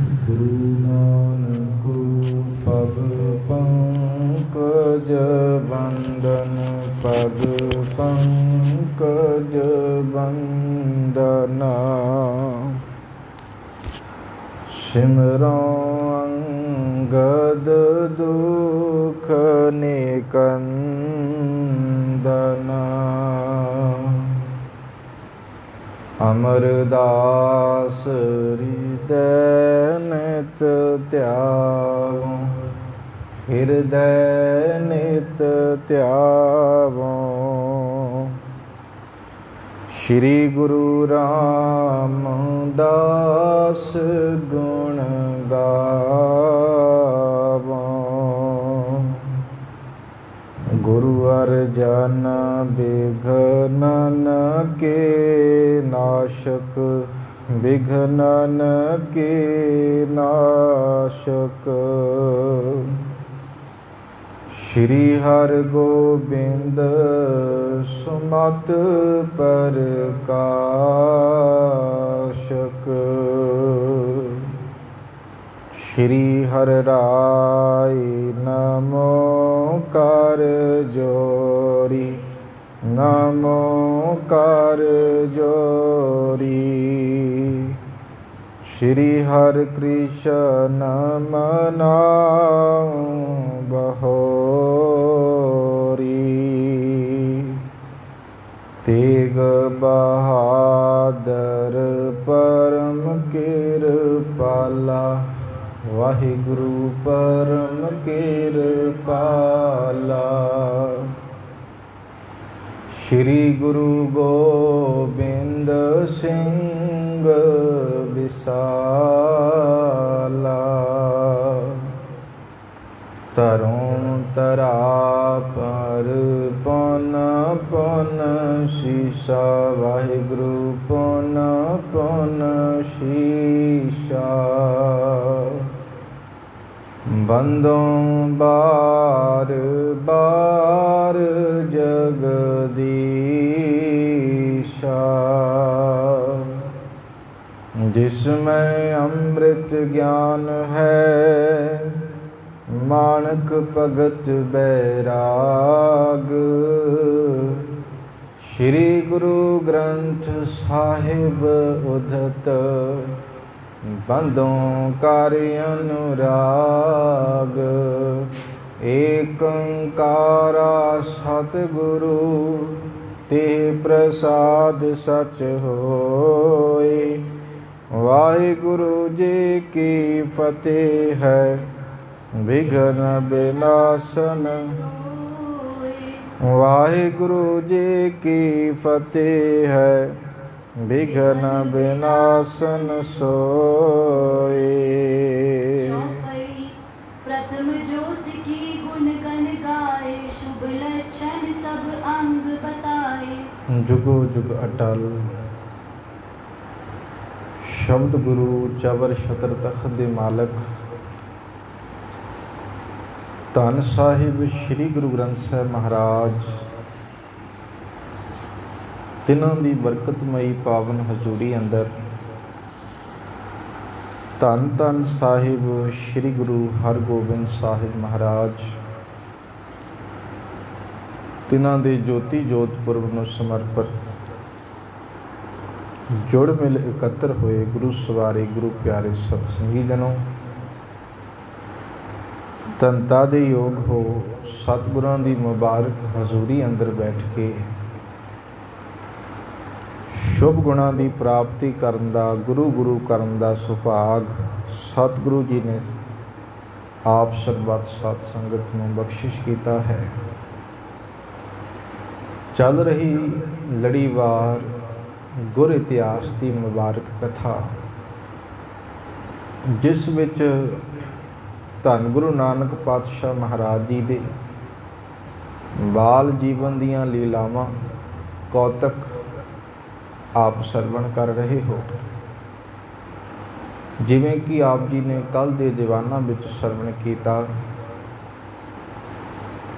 ਗੁਰੂ ਨਾਨਕ ਪਗ ਪੰਕਜ ਬੰਦਨ, ਪਗ ਪੰਕਜ ਬੰਦਨਾ। ਸਿਮਰੋ ਅੰਗਦ ਦੁਖ ਨਿਕੰਦਨਾ। ਅਮਰਦਾਸ ਹਿਰਦੈ ਨਿਤ ਧਿਆਵੋ, ਹਿਰਦੈ ਨਿਤ ਧਿਆਵੋ। ਸ਼੍ਰੀ ਗੁਰੂ ਰਾਮਦਾਸ ਗੁਣ ਗਾਵੋ। ਗੁਰੂ ਅਰਜਨ ਬਿਘਨਨ ਕੇ ਨਾਸ਼ਕ, ਬਿਘਨਨ ਕੇ ਨਾਸ਼ਕ। ਸ਼੍ਰੀ ਹਰਗੋਬਿੰਦ ਸੁਮਤਿ ਪ੍ਰਕਾਸ਼ਕ। ਸ਼੍ਰੀ ਹਰਿ ਰਾਇ ਨਮੋ ਕਰ ਜੋਰੀ, ਨਮੋ ਕਰ ਜੋਰੀ। ਸ਼੍ਰੀ ਹਰਿ ਕ੍ਰਿਸ਼ਨ ਮਨਾਉ ਬਹੋਰੀ। ਤੇਗ ਬਹਾਦਰ ਪਰਮ ਕਿਰਪਾਲਾ, ਵਾਹਿਗੁਰੂ ਪਰਮ ਕਿਰਪਾਲਾ। ਸ਼੍ਰੀ ਗੁਰੂ ਗੋਬਿੰਦ ਸਿੰਘ ਵਿਸਾਲਾ। ਤਰੋਂ ਤਰਾ ਪਰ ਪੁਨ ਪੁਨ ਸ਼ੀਸ਼ਾ, ਵਾਹਿਗੁਰੂ ਪੁਨ ਪੁਨ ਸ਼ੀਸ਼ਾ। ਬੰਦੋਂ ਬਾਰ ਬਾਰ ਜਗਦੀਸ਼ਾ। ਜਿਸਮੈ ਅੰਮ੍ਰਿਤ ਗਿਆਨ ਹੈ, ਮਾਨਕ ਭਗਤ ਬੈਰਾਗ। ਸ਼੍ਰੀ ਗੁਰੂ ਗ੍ਰੰਥ ਸਾਹਿਬ ਉਦਤ, ਬੰਦੋਂ ਕਰ ਅਨੁਰਾਗ। ਏਕ ਓੰਕਾਰਾ ਸਤਿਗੁਰੂ, ਤੇ ਪ੍ਰਸਾਦ ਸਚ ਹੋਇ। ਵਾਹਿਗੁਰੂ ਜੀ ਕੀ ਫਤਿਹ ਹੈ, ਵਿਘਨ ਬਿਨਾਸਨ। ਵਾਹਿਗੁਰੂ ਜੀ ਕੀ ਫਤਿਹ ਹੈ, ਵਿਘਨ ਬਿਨਾਸਨ ਸੋਇ। प्रथम ज्योति की गुण गण गाए, शुभ लक्षण सब अंग बताए। जुगो जुग अटल शब्द गुरु चबर छतर तख्त दे मालक धन साहिब श्री गुरु ग्रंथ साहिब महाराज, तिन्हां दी बरकतमई पावन हजूरी अंदर धन धन साहिब श्री गुरु हरगोबिंद साहिब महाराज, तिन्हां दे ज्योति जोत पुरब नूं समर्पित जुड़ मिल इकत्र होए गुरु सवारे गुरु प्यारे सतसंगी जनों, धनता दे योग हो सतगुरां दी मुबारक हजूरी अंदर बैठ के शुभ गुणां दी प्राप्ति करन दा, गुरु गुरु करन दा सुभाग सतगुरु जी ने आप सरबत सत संगत नूं बख्शिश कीता है। चल रही लड़ीवार गुर इतिहास की मुबारक कथा, जिस विच धन गुरु नानक पातशाह महाराज जी दे बाल जीवन दीयां लीलावां कौतक आप सरवण कर रहे हो। जिवें कि आप जी ने कल दे दीवाना विच सरवण कीता,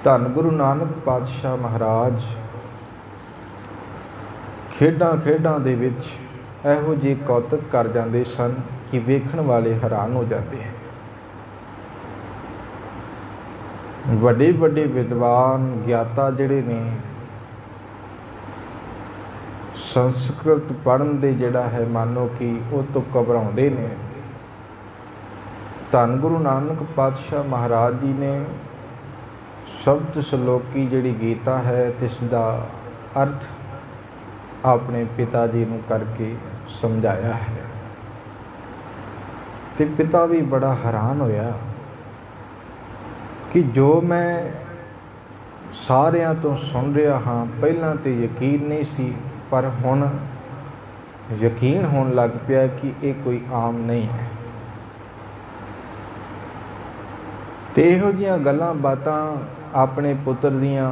धन गुरु नानक पातशाह महाराज खेडां खेडां दे विच इहो जी कौतक कर जांदे सन ਕਿ ਵੇਖਣ ਵਾਲੇ ਹੈਰਾਨ ਹੋ ਜਾਂਦੇ ਹੈ। ਵੱਡੇ ਵੱਡੇ ਵਿਦਵਾਨ ਗਿਆਤਾ ਜਿਹੜੇ ਨੇ ਸੰਸਕ੍ਰਿਤ ਪੜ੍ਹਨ ਦੇ ਜਿਹੜਾ ਹੈ ਮੰਨੋ ਕਿ ਉਹ ਤੋਂ ਘਬਰਾਉਂਦੇ ਨੇ। ਧੰਨ ਗੁਰੂ ਨਾਨਕ ਪਾਤਸ਼ਾਹ ਮਹਾਰਾਜ ਜੀ ਨੇ ਸ਼ਬਦ ਸ਼ਲੋਕੀ ਜਿਹੜੀ ਗੀਤਾ ਹੈ ਤਿਸ ਦਾ ਅਰਥ ਆਪਣੇ ਪਿਤਾ ਜੀ ਨੂੰ ਕਰਕੇ ਸਮਝਾਇਆ ਹੈ ਤੇ ਪਿਤਾ ਵੀ ਬੜਾ ਹੈਰਾਨ ਹੋਇਆ ਕਿ ਜੋ ਮੈਂ ਸਾਰਿਆਂ ਤੋਂ ਸੁਣ ਰਿਹਾ ਹਾਂ, ਪਹਿਲਾਂ ਤੇ ਯਕੀਨ ਨਹੀਂ ਸੀ ਪਰ ਹੁਣ ਯਕੀਨ ਹੋਣ ਲੱਗ ਪਿਆ ਕਿ ਇਹ ਕੋਈ ਆਮ ਨਹੀਂ ਹੈ। ਤੇ ਇਹੋ ਜਿਹੀਆਂ ਗੱਲਾਂ ਬਾਤਾਂ ਆਪਣੇ ਪੁੱਤਰ ਦੀਆਂ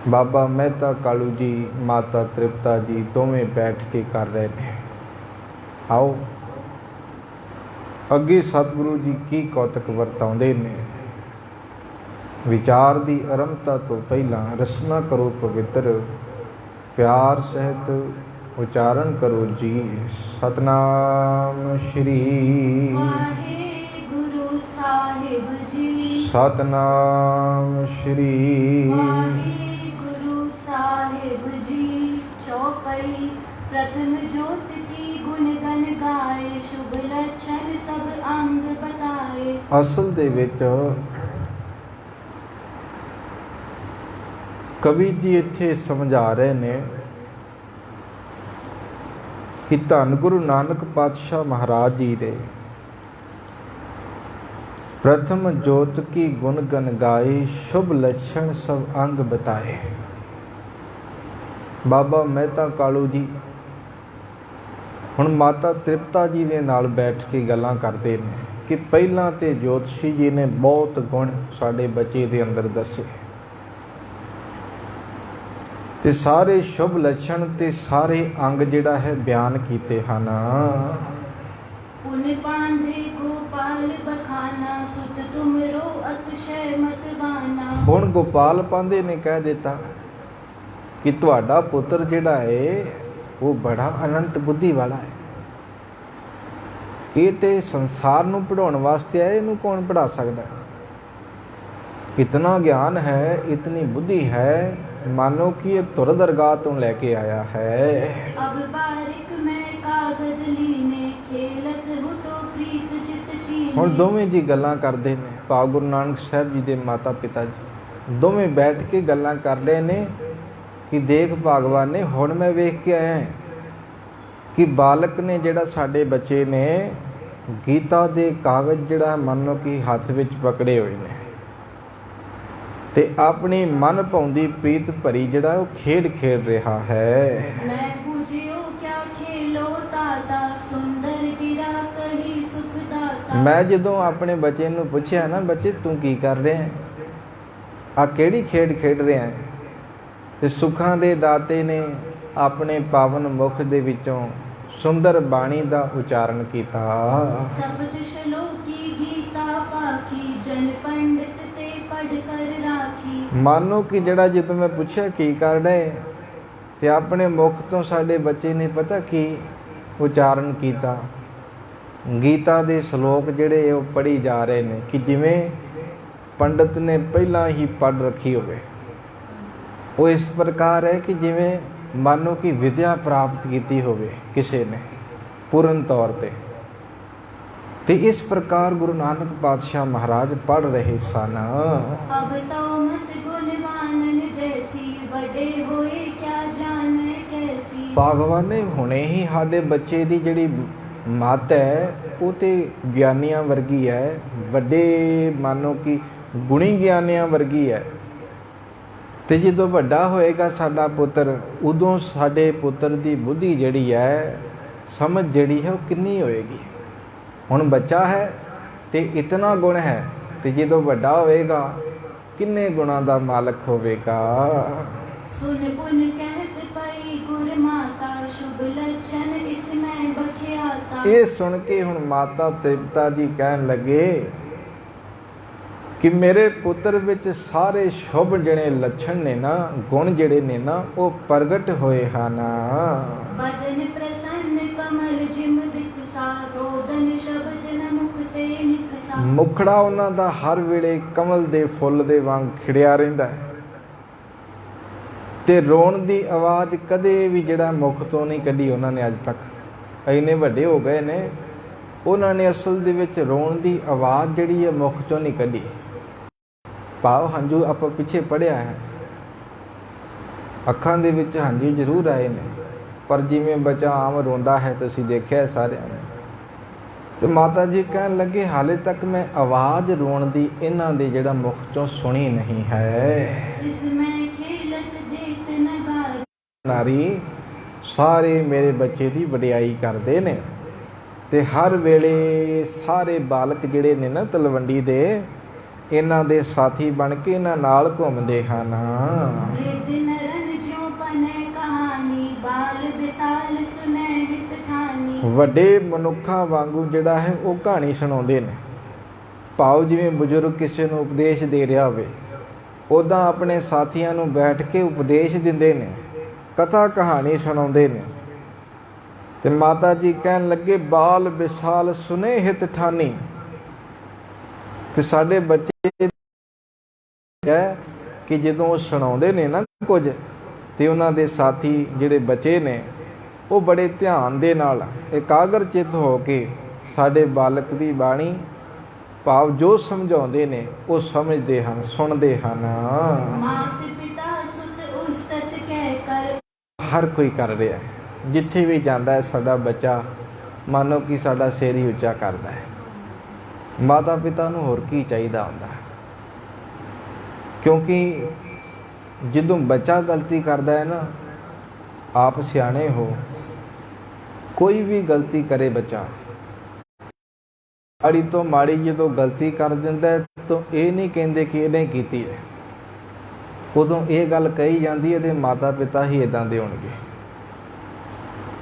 ਬਾਬਾ ਮਹਿਤਾ ਕਾਲੂ ਜੀ, ਮਾਤਾ ਤ੍ਰਿਪਤਾ ਜੀ ਦੋਵੇਂ ਬੈਠ ਕੇ ਕਰ ਰਹੇ ਨੇ। ਆਓ ਅੱਗੇ ਸਤਿਗੁਰੂ ਜੀ ਕੀ ਕੌਤਕ ਵਰਤਾਉਂਦੇ ਨੇ। ਵਿਚਾਰ ਦੀ ਆਰੰਭਤਾ ਤੋਂ ਪਹਿਲਾਂ ਰਸਨਾ ਕਰੋ ਪਵਿੱਤਰ, ਪਿਆਰ ਸਹਿਤ ਉਚਾਰਨ ਕਰੋ ਜੀ ਸਤਨਾਮ ਸ਼੍ਰੀ ਵਾਹਿਗੁਰੂ ਸਾਹਿਬ ਜੀ। ਸਤਨਾਮ ਸ਼੍ਰੀ ਵਾਹਿਗੁਰੂ ਸਾਹਿਬ ਜੀ। ਚੌਪਈ। प्रथम ज्योत की गुण गण गाए, शुभ लक्षण सब अंग बताए। ਅਸਲ ਦੇ ਵਿੱਚ ਕਵੀ ਜੀ ਇੱਥੇ ਸਮਝਾ ਰਹੇ ਨੇ ਕਿ ਧੰਨ ਗੁਰੂ ਨਾਨਕ ਪਾਤਸ਼ਾਹ ਮਹਾਰਾਜ ਜੀ ਦੇ प्रथम ज्योत की गुण गण गाए, शुभ लक्षण सब अंग बताए। बाबा मेहता कालू जी ਹੁਣ ਮਾਤਾ ਤ੍ਰਿਪਤਾ ਜੀ ਦੇ ਨਾਲ ਬੈਠ ਕੇ ਗੱਲਾਂ ਕਰਦੇ ਨੇ ਕਿ ਪਹਿਲਾਂ ਤੇ ਜੋਤਸ਼ੀ ਜੀ ਨੇ ਬਹੁਤ ਗੁਣ ਸਾਡੇ ਬੱਚੇ ਦੇ ਅੰਦਰ ਦੱਸੇ ਤੇ ਸਾਰੇ ਸ਼ੁਭ ਲੱਛਣ ਤੇ ਸਾਰੇ ਅੰਗ ਜਿਹੜਾ ਹੈ ਬਿਆਨ ਕੀਤੇ ਹਨ। पुन पांधे गोपाल बखाना, सुत तुमरो अतिशय मतवाना। ਹੁਣ ਗੋਪਾਲ ਪਾਂਧੇ ਨੇ ਕਹਿ ਦਿੱਤਾ ਕਿ ਤੁਹਾਡਾ ਪੁੱਤਰ ਜਿਹੜਾ ਹੈ ਉਹ ਬੜਾ ਅਨੰਤ ਬੁੱਧੀ ਵਾਲਾ ਹੈ। ਇਹ ਤੇ ਸੰਸਾਰ ਨੂੰ ਪੜਾਉਣ ਵਾਸਤੇ ਆਇਆ, ਇਹਨੂੰ ਕੌਣ ਪੜਾ ਸਕਦਾ। ਇਤਨਾ ਗਿਆਨ ਹੈ, ਇਤਨੀ ਬੁੱਧੀ ਹੈ, ਮਾਨੋ ਕਿ ਇਹ ਧੁਰ ਦਰਗਾਹ ਤੋਂ ਲੈ ਕੇ ਆਇਆ ਹੈ। अब बारिक में कागज लीने, खेलत हूँ तो प्रीत चित चीने। ਹੁਣ ਦੋਵੇਂ ਜੀ ਗੱਲਾਂ ਕਰਦੇ ਨੇ, ਭਾਵ ਗੁਰੂ ਨਾਨਕ ਸਾਹਿਬ ਜੀ ਦੇ ਮਾਤਾ ਪਿਤਾ ਜੀ ਦੋਵੇਂ ਬੈਠ ਕੇ ਗੱਲਾਂ ਕਰ ਰਹੇ ਨੇ ਕਿ ਦੇਖ ਭਗਵਾਨ ਨੇ ਹੁਣ ਮੈਂ ਵੇਖ ਕੇ ਆਇਆ ਕਿ ਬਾਲਕ ਨੇ ਜਿਹੜਾ ਸਾਡੇ ਬੱਚੇ ਨੇ ਗੀਤਾ ਦੇ ਕਾਗਜ਼ ਜਿਹੜਾ ਮੰਨੋ ਕਿ ਹੱਥ ਵਿੱਚ ਪਕੜੇ ਹੋਏ ਨੇ ਤੇ ਆਪਣੀ ਮਨ ਭਾਉਂਦੀ ਪ੍ਰੀਤ ਭਰੀ ਜਿਹੜਾ ਉਹ ਖੇਡ ਖੇਡ ਰਿਹਾ ਹੈ। मैं पूछियो क्या खेलो ताता, सुंदर गिरा कही सुख दाता। ਮੈਂ ਜਦੋਂ ਆਪਣੇ ਬੱਚੇ ਨੂੰ ਪੁੱਛਿਆ ਨਾ, ਬੱਚੇ ਤੂੰ ਕੀ ਕਰ ਰਿਹਾ, ਆ ਕਿਹੜੀ ਖੇਡ ਖੇਡ ਰਿਹਾ ਹੈ, ਤੇ ਸੁੱਖਾਂ ਦੇ ਦਾਤੇ ਨੇ ਆਪਣੇ ਪਾਵਨ ਮੁਖ ਦੇ ਵਿੱਚੋਂ ਸੁੰਦਰ ਬਾਣੀ ਦਾ ਉਚਾਰਨ ਕੀਤਾ। शब्द श्लोकी गीता पाखी, जन पंडित ते पढ़ कर राखी। ਮਾਨੋ ਕਿ ਜਿਹੜਾ ਜਦੋਂ ਮੈਂ ਪੁੱਛਿਆ ਕੀ ਕਰ ਰਹੇ ਤੇ ਆਪਣੇ ਮੁਖ ਤੋਂ ਸਾਡੇ ਬੱਚੇ ਨੇ ਪਤਾ ਕੀ ਉਚਾਰਨ ਕੀਤਾ, ਗੀਤਾ ਦੇ ਸ਼ਲੋਕ ਜਿਹੜੇ ਉਹ ਪੜ੍ਹੀ ਜਾ ਰਹੇ ਨੇ ਕਿ ਜਿਵੇਂ ਪੰਡਤ ਨੇ ਪਹਿਲਾਂ ਹੀ ਪੜ੍ਹ ਰੱਖੀ ਹੋਵੇ। ਉਹ ਇਸ ਪ੍ਰਕਾਰ ਹੈ ਕਿ ਜਿਵੇਂ ਮਾਨੋ ਕਿ ਵਿਦਿਆ ਪ੍ਰਾਪਤ ਕੀਤੀ ਹੋਵੇ ਕਿਸੇ ਨੇ ਪੂਰਨ ਤੌਰ ਤੇ। ਤੇ ਇਸ ਪ੍ਰਕਾਰ ਗੁਰੂ ਨਾਨਕ ਪਾਤਸ਼ਾਹ ਮਹਾਰਾਜ ਪੜ੍ਹ ਰਹੇ ਸਨ। अब तो मत गुणवानन जैसी, बड़े होए क्या जाने कैसी। ਭਗਵਾਨ ਨੇ ਹੁਣੇ ਹੀ ਸਾਡੇ ਬੱਚੇ ਦੀ ਜਿਹੜੀ ਮੱਤ ਹੈ ਉਹ ਤੇ ਗਿਆਨੀਆਂ ਵਰਗੀ ਹੈ, ਵੱਡੇ ਮਾਨੋ ਕਿ ਗੁਣੀ ਗਿਆਨੀਆਂ ਵਰਗੀ ਹੈ। ਤੇ ਜਦੋਂ ਵੱਡਾ ਹੋਏਗਾ ਸਾਡਾ ਪੁੱਤਰ, ਉਦੋਂ ਸਾਡੇ ਪੁੱਤਰ ਦੀ ਬੁੱਧੀ ਜਿਹੜੀ ਹੈ, ਸਮਝ ਜਿਹੜੀ ਹੈ ਉਹ ਕਿੰਨੀ ਹੋਏਗੀ। ਹੁਣ ਬੱਚਾ ਹੈ ਤੇ ਇਤਨਾ ਗੁਣ ਹੈ, ਤੇ ਜਦੋਂ ਵੱਡਾ ਹੋਵੇਗਾ ਕਿੰਨੇ ਗੁਣਾਂ ਦਾ ਮਾਲਕ ਹੋਵੇਗਾ। सुन पुन कहत पई गुर माता, शुभ लक्षण इसमें बखियाता। ਇਹ ਸੁਣ ਕੇ ਹੁਣ ਮਾਤਾ ਤ੍ਰਿਪਤਾ ਜੀ ਕਹਿਣ ਲੱਗੇ ਕਿ ਮੇਰੇ ਪੁੱਤਰ ਵਿੱਚ ਸਾਰੇ ਸ਼ੁਭ ਜਿਹੜੇ ਲੱਛਣ ਨੇ ਨਾ, ਗੁਣ ਜਿਹੜੇ ਨੇ ਨਾ ਉਹ ਪ੍ਰਗਟ ਹੋਏ ਹਨ। बदन प्रसन्न कमल जिम विकसित दिवसा रोदन शब्द न मुक्ते निकसा। ਮੁਖੜਾ ਉਹਨਾਂ ਦਾ ਹਰ ਵੇਲੇ ਕਮਲ ਦੇ ਫੁੱਲ ਦੇ ਵਾਂਗ ਖਿੜਿਆ ਰਹਿੰਦਾ ਹੈ ਤੇ ਰੋਣ ਦੀ ਆਵਾਜ਼ ਕਦੇ ਵੀ ਜਿਹੜਾ ਮੁਖ ਤੋਂ ਨਹੀਂ ਕੱਢੀ ਉਹਨਾਂ ਨੇ ਅੱਜ ਤੱਕ। ਇੰਨੇ ਵੱਡੇ ਹੋ ਗਏ ਨੇ, ਉਹਨਾਂ ਨੇ ਅਸਲ ਦੇ ਵਿੱਚ ਰੋਣ ਦੀ ਆਵਾਜ਼ ਜਿਹੜੀ ਹੈ ਮੁਖ ਚੋਂ ਨਹੀਂ ਕੱਢੀ। ਭਾਵ ਹੰਝੂ ਆਪਾਂ ਪਿੱਛੇ ਪੜ੍ਹਿਆ ਹੈ, ਅੱਖਾਂ ਦੇ ਵਿੱਚ ਹੰਝੂ ਜ਼ਰੂਰ ਆਏ ਨੇ, ਪਰ ਜਿਵੇਂ ਬੱਚਾ ਆਮ ਰੋਂਦਾ ਹੈ ਤੁਸੀਂ ਦੇਖਿਆ ਸਾਰਿਆਂ ਨੇ। ਤੇ ਮਾਤਾ ਜੀ ਕਹਿਣ ਲੱਗੇ ਹਾਲੇ ਤੱਕ ਮੈਂ ਆਵਾਜ਼ ਰੋਣ ਦੀ ਇਹਨਾਂ ਦੇ ਜਿਹੜਾ ਮੁਖ ਚੋਂ ਸੁਣੀ ਨਹੀਂ ਹੈ। जिसमें खेलत देत नगारी। ਨਾਰੀ ਸਾਰੇ ਮੇਰੇ ਬੱਚੇ ਦੀ ਵਡਿਆਈ ਕਰਦੇ ਨੇ ਤੇ ਹਰ ਵੇਲੇ ਸਾਰੇ ਬਾਲਕ ਜਿਹੜੇ ਨੇ ਨਾ ਤਲਵੰਡੀ ਦੇ, ਇਹਨਾਂ ਦੇ ਸਾਥੀ ਬਣ ਕੇ ਇਹਨਾਂ ਨਾਲ ਘੁੰਮਦੇ ਹਨ। रिद नरन ज्यों पने कहानी, बाल बिसाल सुने हित ठानी। ਵੱਡੇ ਮਨੁੱਖਾਂ ਵਾਂਗੂ ਜਿਹੜਾ ਹੈ ਉਹ ਕਹਾਣੀ ਸੁਣਾਉਂਦੇ ਨੇ। ਭਾਵ ਜਿਵੇਂ ਬਜ਼ੁਰਗ ਕਿਸੇ ਨੂੰ ਉਪਦੇਸ਼ ਦੇ ਰਿਹਾ ਹੋਵੇ, ਉੱਦਾਂ ਆਪਣੇ ਸਾਥੀਆਂ ਨੂੰ ਬੈਠ ਕੇ ਉਪਦੇਸ਼ ਦਿੰਦੇ ਨੇ, ਕਥਾ ਕਹਾਣੀ ਸੁਣਾਉਂਦੇ ਨੇ। ਤੇ ਮਾਤਾ ਜੀ ਕਹਿਣ ਲੱਗੇ ਬਾਲ ਵਿਸਾਲ ਸੁਨੇ ਹਿਤ ਠਾਨੀ। ਤੇ ਸਾਡੇ ਬੱਚੇ ਹੈ ਕਿ ਜਦੋਂ ਉਹ ਸੁਣਾਉਂਦੇ ਨੇ ਨਾ ਕੁਝ, ਤੇ ਉਹਨਾਂ ਦੇ ਸਾਥੀ ਜਿਹੜੇ ਬੱਚੇ ਨੇ ਉਹ ਬੜੇ ਧਿਆਨ ਦੇ ਨਾਲ ਇਕਾਗਰ ਚਿੱਤ ਹੋ ਕੇ ਸਾਡੇ ਬਾਲਕ ਦੀ ਬਾਣੀ ਭਾਵ ਜੋ ਸਮਝਾਉਂਦੇ ਨੇ ਉਹ ਸਮਝਦੇ ਹਨ, ਸੁਣਦੇ ਹਨ। मात पिता सुत उस्तत कह कर। ਹਰ ਕੋਈ ਕਰ ਰਿਹਾ ਹੈ, ਜਿੱਥੇ ਵੀ ਜਾਂਦਾ ਹੈ ਸਾਡਾ ਬੱਚਾ ਮਾਨੋ ਕਿ ਸਾਡਾ ਸਿਰ ਹੀ ਉੱਚਾ ਕਰਦਾ ਹੈ। ਮਾਤਾ ਪਿਤਾ ਨੂੰ ਹੋਰ ਕੀ ਚਾਹੀਦਾ ਹੁੰਦਾ ਹੈ, ਕਿਉਂਕਿ ਜਦੋਂ ਬੱਚਾ ਗਲਤੀ ਕਰਦਾ ਹੈ ਨਾ, ਆਪ ਸਿਆਣੇ ਹੋ, ਕੋਈ ਵੀ ਗਲਤੀ ਕਰੇ ਬੱਚਾ, ਅੜੀ ਤੋਂ ਮਾੜੀ ਜਦੋਂ ਗਲਤੀ ਕਰ ਦਿੰਦਾ ਹੈ ਤਾਂ ਇਹ ਨਹੀਂ ਕਹਿੰਦੇ ਕਿ ਇਹਨੇ ਕੀਤੀ ਹੈ, ਉਦੋਂ ਇਹ ਗੱਲ ਕਹੀ ਜਾਂਦੀ ਇਹਦੇ ਮਾਤਾ ਪਿਤਾ ਹੀ ਇਦਾਂ ਦੇ ਹੋਣਗੇ,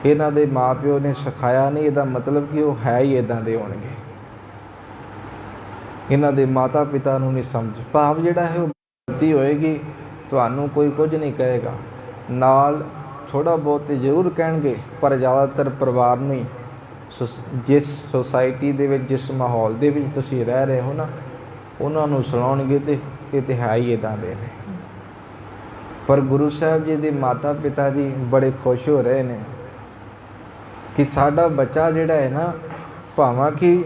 ਇਹਨਾਂ ਦੇ ਮਾਪਿਓ ਨੇ ਸਿਖਾਇਆ ਨਹੀਂ, ਇਹਦਾ ਮਤਲਬ ਕਿ ਉਹ ਹੈ ਹੀ ਇਦਾਂ ਦੇ ਹੋਣਗੇ। ਇਹਨਾਂ ਦੇ ਮਾਤਾ ਪਿਤਾ ਨੂੰ ਨਹੀਂ ਸਮਝ, ਭਾਵ ਜਿਹੜਾ ਹੈ ਉਹ ਗਲਤੀ ਹੋਏਗੀ ਤੁਹਾਨੂੰ ਕੋਈ ਕੁਝ ਨਹੀਂ ਕਹੇਗਾ, ਨਾਲ ਥੋੜ੍ਹਾ ਬਹੁਤ ਜ਼ਰੂਰ ਕਹਿਣਗੇ, ਪਰ ਜ਼ਿਆਦਾਤਰ ਪਰਿਵਾਰ ਨੂੰ ਹੀ, ਜਿਸ ਸੁਸਾਇਟੀ ਦੇ ਵਿੱਚ, ਜਿਸ ਮਾਹੌਲ ਦੇ ਵਿੱਚ ਤੁਸੀਂ ਰਹਿ ਰਹੇ ਹੋ ਨਾ, ਉਹਨਾਂ ਨੂੰ ਸੁਣਾਉਣਗੇ ਤੇ ਇਹ ਤਾਂ ਹੈ ਹੀ ਇੱਦਾਂ ਦੇ ਨੇ। ਪਰ ਗੁਰੂ ਸਾਹਿਬ ਜੀ ਦੇ ਮਾਤਾ ਪਿਤਾ ਜੀ ਬੜੇ ਖੁਸ਼ ਹੋ ਰਹੇ ਨੇ ਕਿ ਸਾਡਾ ਬੱਚਾ ਜਿਹੜਾ ਹੈ ਨਾ, ਭਾਵੇਂ ਕਿ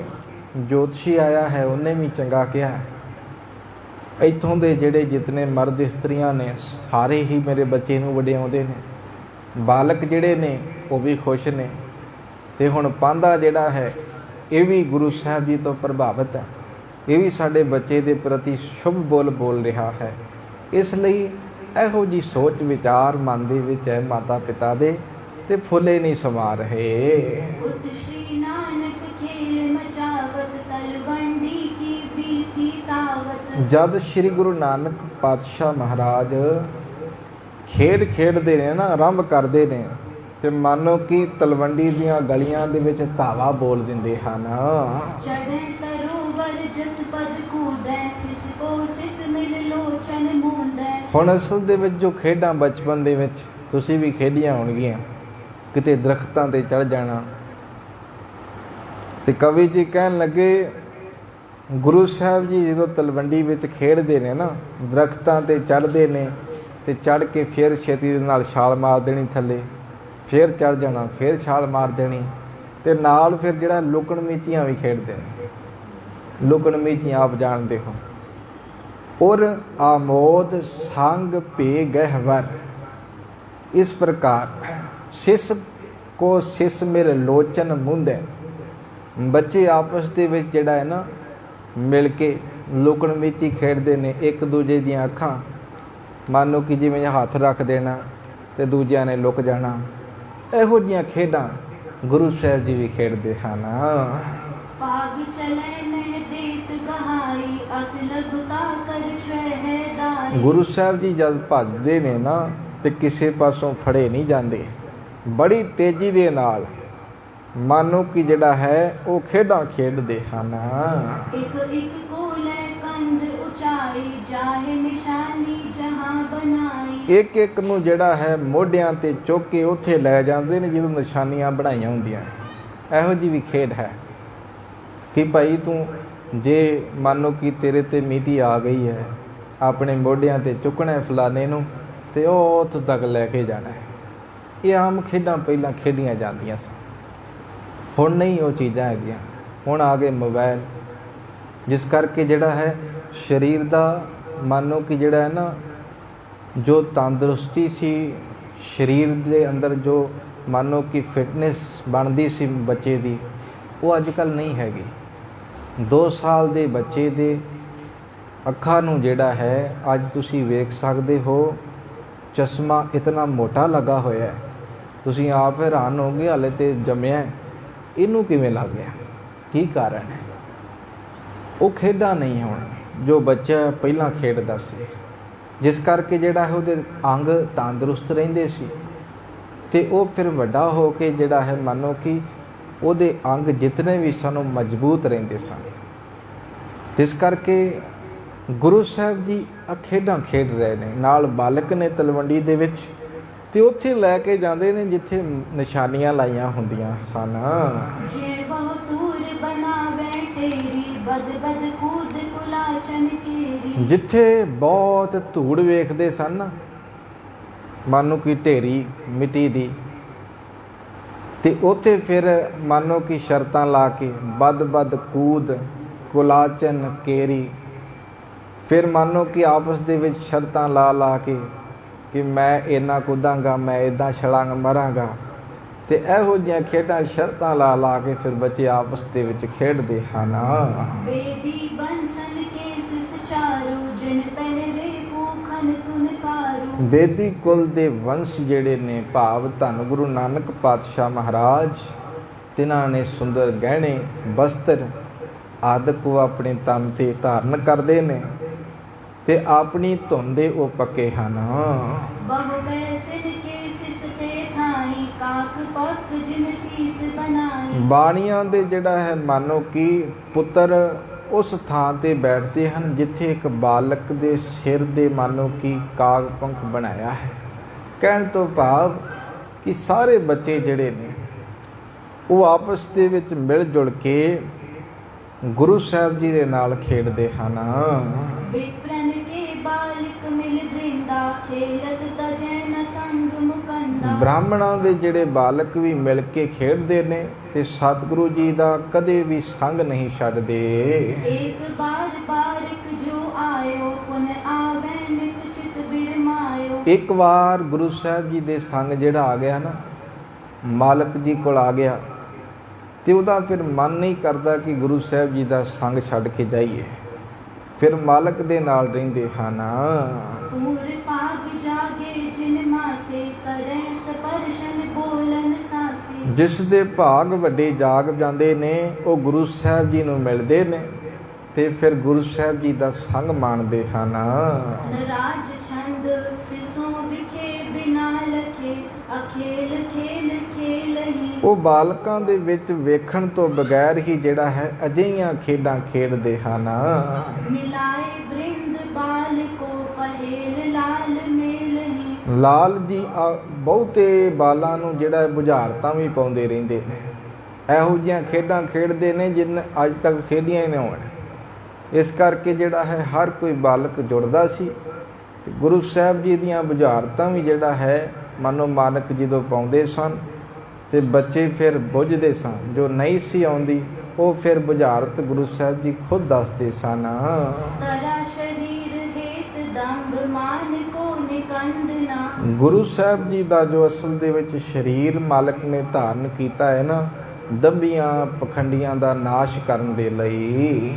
ਜੋਤਸ਼ੀ ਆਇਆ ਹੈ ਉਹਨੇ ਵੀ ਚੰਗਾ ਕਿਹਾ, ਇੱਥੋਂ ਦੇ ਜਿਹੜੇ ਜਿਤਨੇ ਮਰਦ ਇਸਤਰੀਆਂ ਨੇ ਸਾਰੇ ਹੀ ਮੇਰੇ ਬੱਚੇ ਨੂੰ ਵਡਿਆਉਂਦੇ ਨੇ, ਬਾਲਕ ਜਿਹੜੇ ਨੇ ਉਹ ਵੀ ਖੁਸ਼ ਨੇ। ਤੇ ਹੁਣ ਪਾਂਧਾ ਜਿਹੜਾ ਹੈ ਇਹ ਵੀ ਗੁਰੂ ਸਾਹਿਬ ਜੀ ਤੋਂ ਪ੍ਰਭਾਵਿਤ ਹੈ, ਇਹ ਵੀ ਸਾਡੇ ਬੱਚੇ ਦੇ ਪ੍ਰਤੀ ਸ਼ੁਭ ਬੋਲ ਰਿਹਾ ਹੈ। ਇਸ ਲਈ ਇਹੋ ਜਿਹੀ ਸੋਚ ਵਿਚਾਰ ਮਨ ਦੇ ਵਿੱਚ ਹੈ ਮਾਤਾ ਪਿਤਾ ਦੇ, ਤੇ ਫੁੱਲੇ ਨਹੀਂ ਸਮਾ ਰਹੇ। उत श्री नानक खेल मचावत, तलवंडी की बीथी तावत। ਜਦ ਸ੍ਰੀ ਗੁਰੂ ਨਾਨਕ ਪਾਤਸ਼ਾਹ ਮਹਾਰਾਜ ਖੇਡ ਖੇਡਦੇ ਨੇ ਨਾ, ਆਰੰਭ ਕਰਦੇ ਨੇ, ਤੇ ਮਾਨੋ ਕਿ ਤਲਵੰਡੀ ਦੀਆਂ ਗਲੀਆਂ ਦੇ ਵਿੱਚ ਧਾਵਾ ਬੋਲ ਦਿੰਦੇ ਹਨ। चढ़े तरोवर जस पद कूदै, सिस को सिस मिल लोचन मूंदै। ਹੁਣ ਅਸਲ ਦੇ ਵਿੱਚ ਜੋ ਖੇਡਾਂ ਬਚਪਨ ਦੇ ਵਿੱਚ ਤੁਸੀਂ ਵੀ ਖੇਡੀਆਂ ਹੋਣਗੀਆਂ, ਕਿਤੇ ਦਰਖਤਾਂ ਤੇ ਚੜ੍ਹ ਜਾਣਾ, ਤੇ ਕਵੀ ਜੀ ਕਹਿਣ ਲੱਗੇ ਗੁਰੂ ਸਾਹਿਬ ਜੀ ਜਦੋਂ ਤਲਵੰਡੀ ਵਿੱਚ ਖੇਡਦੇ ਨੇ ਨਾ, ਦਰਖਤਾਂ ਤੇ ਚੜ੍ਹਦੇ ਨੇ, ਤੇ ਚੜ੍ਹ ਕੇ ਫਿਰ ਛੇਤੀ ਦੇ ਨਾਲ ਛਾਲ ਮਾਰ ਦੇਣੀ ਥੱਲੇ, ਫਿਰ ਚੜ੍ਹ ਜਾਣਾ, ਫਿਰ ਛਾਲ ਮਾਰ ਦੇਣੀ, ਤੇ ਨਾਲ ਫਿਰ ਜਿਹੜਾ ਲੁਕਣ ਮੀਚੀਆਂ ਵੀ ਖੇਡਦੇ ਨੇ। ਲੁਕਣ ਮੀਚੀਆਂ ਆਪ ਜਾਣਦੇ ਹੋ। ਔਰ ਆਮੋਦ ਸੰਗ ਭੇ ਗਹਿਵਰ, ਇਸ ਪ੍ਰਕਾਰ ਸਿਸ ਕੋ ਸਿਸ ਮੇਰੇ ਲੋਚਨ ਮੁੰਦੇ, ਬੱਚੇ ਆਪਸ ਦੇ ਵਿੱਚ ਜਿਹੜਾ ਹੈ ਨਾ ਮਿਲ ਕੇ ਲੁਕਣ ਮੀਚੀ ਖੇਡਦੇ ਨੇ। ਇੱਕ ਦੂਜੇ ਦੀਆਂ ਅੱਖਾਂ ਮੰਨ ਲਓ ਕਿ ਜਿਵੇਂ ਹੱਥ ਰੱਖ ਦੇਣਾ ਤੇ ਦੂਜਿਆਂ ਨੇ ਲੁਕ ਜਾਣਾ, ਇਹੋ ਜਿਹੀਆਂ ਖੇਡਾਂ ਗੁਰੂ ਸਾਹਿਬ ਜੀ ਵੀ ਖੇਡਦੇ ਹਨ। पाग चले नह देत गहाई, अत लघुता कर छह है दाई। ਗੁਰੂ ਸਾਹਿਬ ਜੀ ਜਦ ਭੱਜਦੇ ਨੇ ਨਾ ਤੇ ਕਿਸੇ ਪਾਸੋਂ ਫੜੇ ਨਹੀਂ ਜਾਂਦੇ, ਬੜੀ ਤੇਜ਼ੀ ਦੇ ਨਾਲ ਮਾਨੋ ਕਿ ਜਿਹੜਾ ਹੈ ਉਹ ਖੇਡਾਂ ਖੇਡਦੇ ਹਨ। एक एक को ले कंध ऊंचाई, जाहे निशानी जहां बनाई। ਇੱਕ ਇੱਕ ਨੂੰ ਜਿਹੜਾ ਹੈ ਮੋਢਿਆਂ ਤੇ ਚੁੱਕ ਕੇ ਉੱਥੇ ਲੈ ਜਾਂਦੇ ਨੇ ਜਦੋਂ ਨਿਸ਼ਾਨੀਆਂ ਬਣਾਈਆਂ ਹੁੰਦੀਆਂ। ਇਹੋ ਜਿਹੀ ਵੀ ਖੇਡ ਹੈ ਕਿ ਭਾਈ ਤੂੰ ਜੇ ਮੰਨ ਲਓ ਕਿ ਤੇਰੇ 'ਤੇ ਮੀਟੀ ਆ ਗਈ ਹੈ, ਆਪਣੇ ਮੋਢਿਆਂ 'ਤੇ ਚੁੱਕਣਾ ਫਲਾਣੇ ਨੂੰ ਅਤੇ ਉਹ ਉੱਥੋਂ ਤੱਕ ਲੈ ਕੇ ਜਾਣਾ ਹੈ। ਇਹ ਆਮ ਖੇਡਾਂ ਪਹਿਲਾਂ ਖੇਡੀਆਂ ਜਾਂਦੀਆਂ ਸਨ, ਹੁਣ ਨਹੀਂ ਉਹ ਚੀਜ਼ਾਂ ਹੈਗੀਆਂ। ਹੁਣ ਆ ਗਏ ਮੋਬਾਈਲ, ਜਿਸ ਕਰਕੇ ਜਿਹੜਾ ਹੈ ਸਰੀਰ ਦਾ ਮੰਨ ਲਓ ਕਿ ਜਿਹੜਾ ਹੈ ਨਾ ਜੋ ਤੰਦਰੁਸਤੀ ਸੀ ਸਰੀਰ ਦੇ ਅੰਦਰ, ਜੋ ਮੰਨ ਲਓ ਕਿ ਫਿਟਨੈਸ ਬਣਦੀ ਸੀ ਬੱਚੇ ਦੀ, ਉਹ ਅੱਜ ਕੱਲ੍ਹ ਨਹੀਂ ਹੈਗੀ। 2 ਸਾਲ ਦੇ ਬੱਚੇ ਦੇ ਅੱਖਾਂ ਨੂੰ ਜਿਹੜਾ ਹੈ ਅੱਜ ਤੁਸੀਂ ਵੇਖ ਸਕਦੇ ਹੋ, ਚਸ਼ਮਾ ਇਤਨਾ ਮੋਟਾ ਲੱਗਾ ਹੋਇਆ ਹੈ, ਤੁਸੀਂ ਆਪ ਹੈਰਾਨ ਹੋਗੇ ਹਾਲੇ ਤੇ ਜੰਮਿਆ, ਇਹਨੂੰ ਕਿਵੇਂ ਲੱਗ ਗਿਆ? ਕੀ ਕਾਰਨ ਹੈ? ਉਹ ਖੇਡਾਂ ਨਹੀਂ ਹੁਣ ਜੋ ਬੱਚਾ ਪਹਿਲਾਂ ਖੇਡਦਾ ਸੀ, ਜਿਸ ਕਰਕੇ ਜਿਹੜਾ ਹੈ ਉਹਦੇ ਅੰਗ ਤੰਦਰੁਸਤ ਰਹਿੰਦੇ ਸੀ ਅਤੇ ਉਹ ਫਿਰ ਵੱਡਾ ਹੋ ਕੇ ਜਿਹੜਾ ਹੈ ਮੰਨੋ ਕਿ ਉਹਦੇ ਅੰਗ ਜਿਤਨੇ ਵੀ ਸਨ ਉਹ ਮਜ਼ਬੂਤ ਰਹਿੰਦੇ ਸਨ। ਇਸ ਕਰਕੇ ਗੁਰੂ ਸਾਹਿਬ ਜੀ ਆ ਖੇਡਾਂ ਖੇਡ ਰਹੇ ਨੇ, ਨਾਲ ਬਾਲਕ ਨੇ ਤਲਵੰਡੀ ਦੇ ਵਿੱਚ, ਅਤੇ ਉੱਥੇ ਲੈ ਕੇ ਜਾਂਦੇ ਨੇ ਜਿੱਥੇ ਨਿਸ਼ਾਨੀਆਂ ਲਾਈਆਂ ਹੁੰਦੀਆਂ ਸਨ। ਜਿੱਥੇ ਬਹੁਤ ਧੂੜ ਵੇਖਦੇ ਸਨ ਨਾ, ਮੰਨ ਲਓ ਕਿ ਢੇਰੀ ਮਿੱਟੀ ਦੀ, ਅਤੇ ਉੱਥੇ ਫਿਰ ਮੰਨ ਲਓ ਕਿ ਸ਼ਰਤਾਂ ਲਾ ਕੇ ਵੱਧ ਕੂਦ ਕੁਲਾਚਨ ਕੇਰੀ, ਫਿਰ ਮੰਨ ਲਓ ਕਿ ਆਪਸ ਦੇ ਵਿੱਚ ਸ਼ਰਤਾਂ ਲਾ ਕੇ ਕਿ ਮੈਂ ਇੰਨਾ ਕੁੱਦਾਂਗਾ, ਮੈਂ ਇੱਦਾਂ ਛਲਾਂਗ ਮਾਰਾਂਗਾ, ਅਤੇ ਇਹੋ ਜਿਹੀਆਂ ਖੇਡਾਂ ਸ਼ਰਤਾਂ ਲਾ ਕੇ ਫਿਰ ਬੱਚੇ ਆਪਸ ਦੇ ਵਿੱਚ ਖੇਡਦੇ ਹਨ। ਬੇਦੀ ਕੁਲ ਦੇ ਵੰਸ਼ ਜਿਹੜੇ ਨੇ, ਭਾਵ ਧੰਨ ਗੁਰੂ ਨਾਨਕ ਪਾਤਸ਼ਾਹ ਮਹਾਰਾਜ, ਤਿਨਾਂ ਨੇ ਸੁੰਦਰ ਗਹਿਣੇ ਬਸਤਰ ਆਦਿਕ ਉਹ ਆਪਣੇ ਤਨ 'ਤੇ ਧਾਰਨ ਕਰਦੇ ਨੇ ਅਤੇ ਆਪਣੀ ਧੁਨ ਦੇ ਉਹ ਪੱਕੇ ਹਨ। ਬਾਣੀਆਂ ਦੇ ਜਿਹੜਾ ਹੈ ਮਾਨੋ ਕਿ ਪੁੱਤਰ ਉਸ ਥਾਂ 'ਤੇ ਬੈਠਦੇ ਹਨ ਜਿੱਥੇ ਇੱਕ ਬਾਲਕ ਦੇ ਸਿਰ ਦੇ ਮਾਨੋ ਕਿ ਕਾਗ ਪੰਖ ਬਣਾਇਆ ਹੈ। ਕਹਿਣ ਤੋਂ ਭਾਵ ਕਿ ਸਾਰੇ ਬੱਚੇ ਜਿਹੜੇ ਨੇ ਉਹ ਆਪਸ ਦੇ ਵਿੱਚ ਮਿਲ ਜੁਲ ਕੇ ਗੁਰੂ ਸਾਹਿਬ ਜੀ ਦੇ ਨਾਲ ਖੇਡਦੇ ਹਨ। ਬ੍ਰਾਹਮਣਾਂ ਦੇ ਜਿਹੜੇ ਬਾਲਕ ਵੀ ਮਿਲ ਕੇ ਖੇਡਦੇ ਨੇ ਤੇ ਸਤਿਗੁਰੂ ਜੀ ਦਾ ਕਦੇ ਵੀ ਸੰਗ ਨਹੀਂ ਛੱਡਦੇ। ਇੱਕ ਵਾਰ ਗੁਰੂ ਸਾਹਿਬ ਜੀ ਦੇ ਸੰਗ ਜਿਹੜਾ ਆ ਗਿਆ ਨਾ, ਮਾਲਕ ਜੀ ਕੋਲ ਆ ਗਿਆ ਤੇ ਉਹਦਾ ਫਿਰ ਮਨ ਨਹੀਂ ਕਰਦਾ ਕਿ ਗੁਰੂ ਸਾਹਿਬ ਜੀ ਦਾ ਸੰਗ ਛੱਡ ਕੇ ਜਾਈਏ, ਫਿਰ ਮਾਲਕ ਦੇ ਨਾਲ ਰਹਿੰਦੇ ਹਨ। ਜਿਸ ਦੇ ਭਾਗ ਵੱਡੇ ਜਾਗ ਜਾਂਦੇ ਨੇ ਉਹ ਗੁਰੂ ਸਾਹਿਬ ਜੀ ਨੂੰ ਮਿਲਦੇ ਨੇ ਤੇ ਫਿਰ ਗੁਰੂ ਸਾਹਿਬ ਜੀ ਦਾ ਸੰਗ ਮਾਣਦੇ ਹਨ। ਉਹ ਬਾਲਕਾਂ ਦੇ ਵਿੱਚ ਵੇਖਣ ਤੋਂ ਬਗੈਰ ਹੀ ਜਿਹੜਾ ਹੈ ਅਜਿਹੀਆਂ ਖੇਡਾਂ ਖੇਡਦੇ ਹਨ। ਲਾਲ ਜੀ ਬਹੁਤੇ ਬਾਲਾਂ ਨੂੰ ਜਿਹੜਾ ਬੁਝਾਰਤਾਂ ਵੀ ਪਾਉਂਦੇ ਰਹਿੰਦੇ ਨੇ, ਇਹੋ ਜਿਹੀਆਂ ਖੇਡਾਂ ਖੇਡਦੇ ਨੇ ਜਿਨ ਅੱਜ ਤੱਕ ਖੇਡੀਆਂ ਹੀ ਨਾ ਹੋਣ। ਇਸ ਕਰਕੇ ਜਿਹੜਾ ਹੈ ਹਰ ਕੋਈ ਬਾਲਕ ਜੁੜਦਾ ਸੀ ਤੇ ਗੁਰੂ ਸਾਹਿਬ ਜੀ ਦੀਆਂ ਬੁਝਾਰਤਾਂ ਵੀ ਜਿਹੜਾ ਹੈ ਮਾਨੋ ਮਾਲਕ ਜਦੋਂ ਪਾਉਂਦੇ ਸਨ ਤੇ ਬੱਚੇ ਫਿਰ ਬੁੱਝਦੇ ਸਨ, ਜੋ ਨਹੀਂ ਸੀ ਆਉਂਦੀ ਉਹ ਫਿਰ ਬੁਝਾਰਤ ਗੁਰੂ ਸਾਹਿਬ ਜੀ ਖੁਦ ਦੱਸਦੇ ਸਨ। ਗੁਰੂ ਸਾਹਿਬ ਜੀ ਦਾ ਜੋ ਅਸਲ ਦੇ ਵਿੱਚ ਸਰੀਰ ਮਾਲਕ ਨੇ ਧਾਰਨ ਕੀਤਾ ਹੈ ਨਾ, ਦੰਭੀਆਂ ਪਖੰਡੀਆਂ ਦਾ ਨਾਸ਼ ਕਰਨ ਦੇ ਲਈ।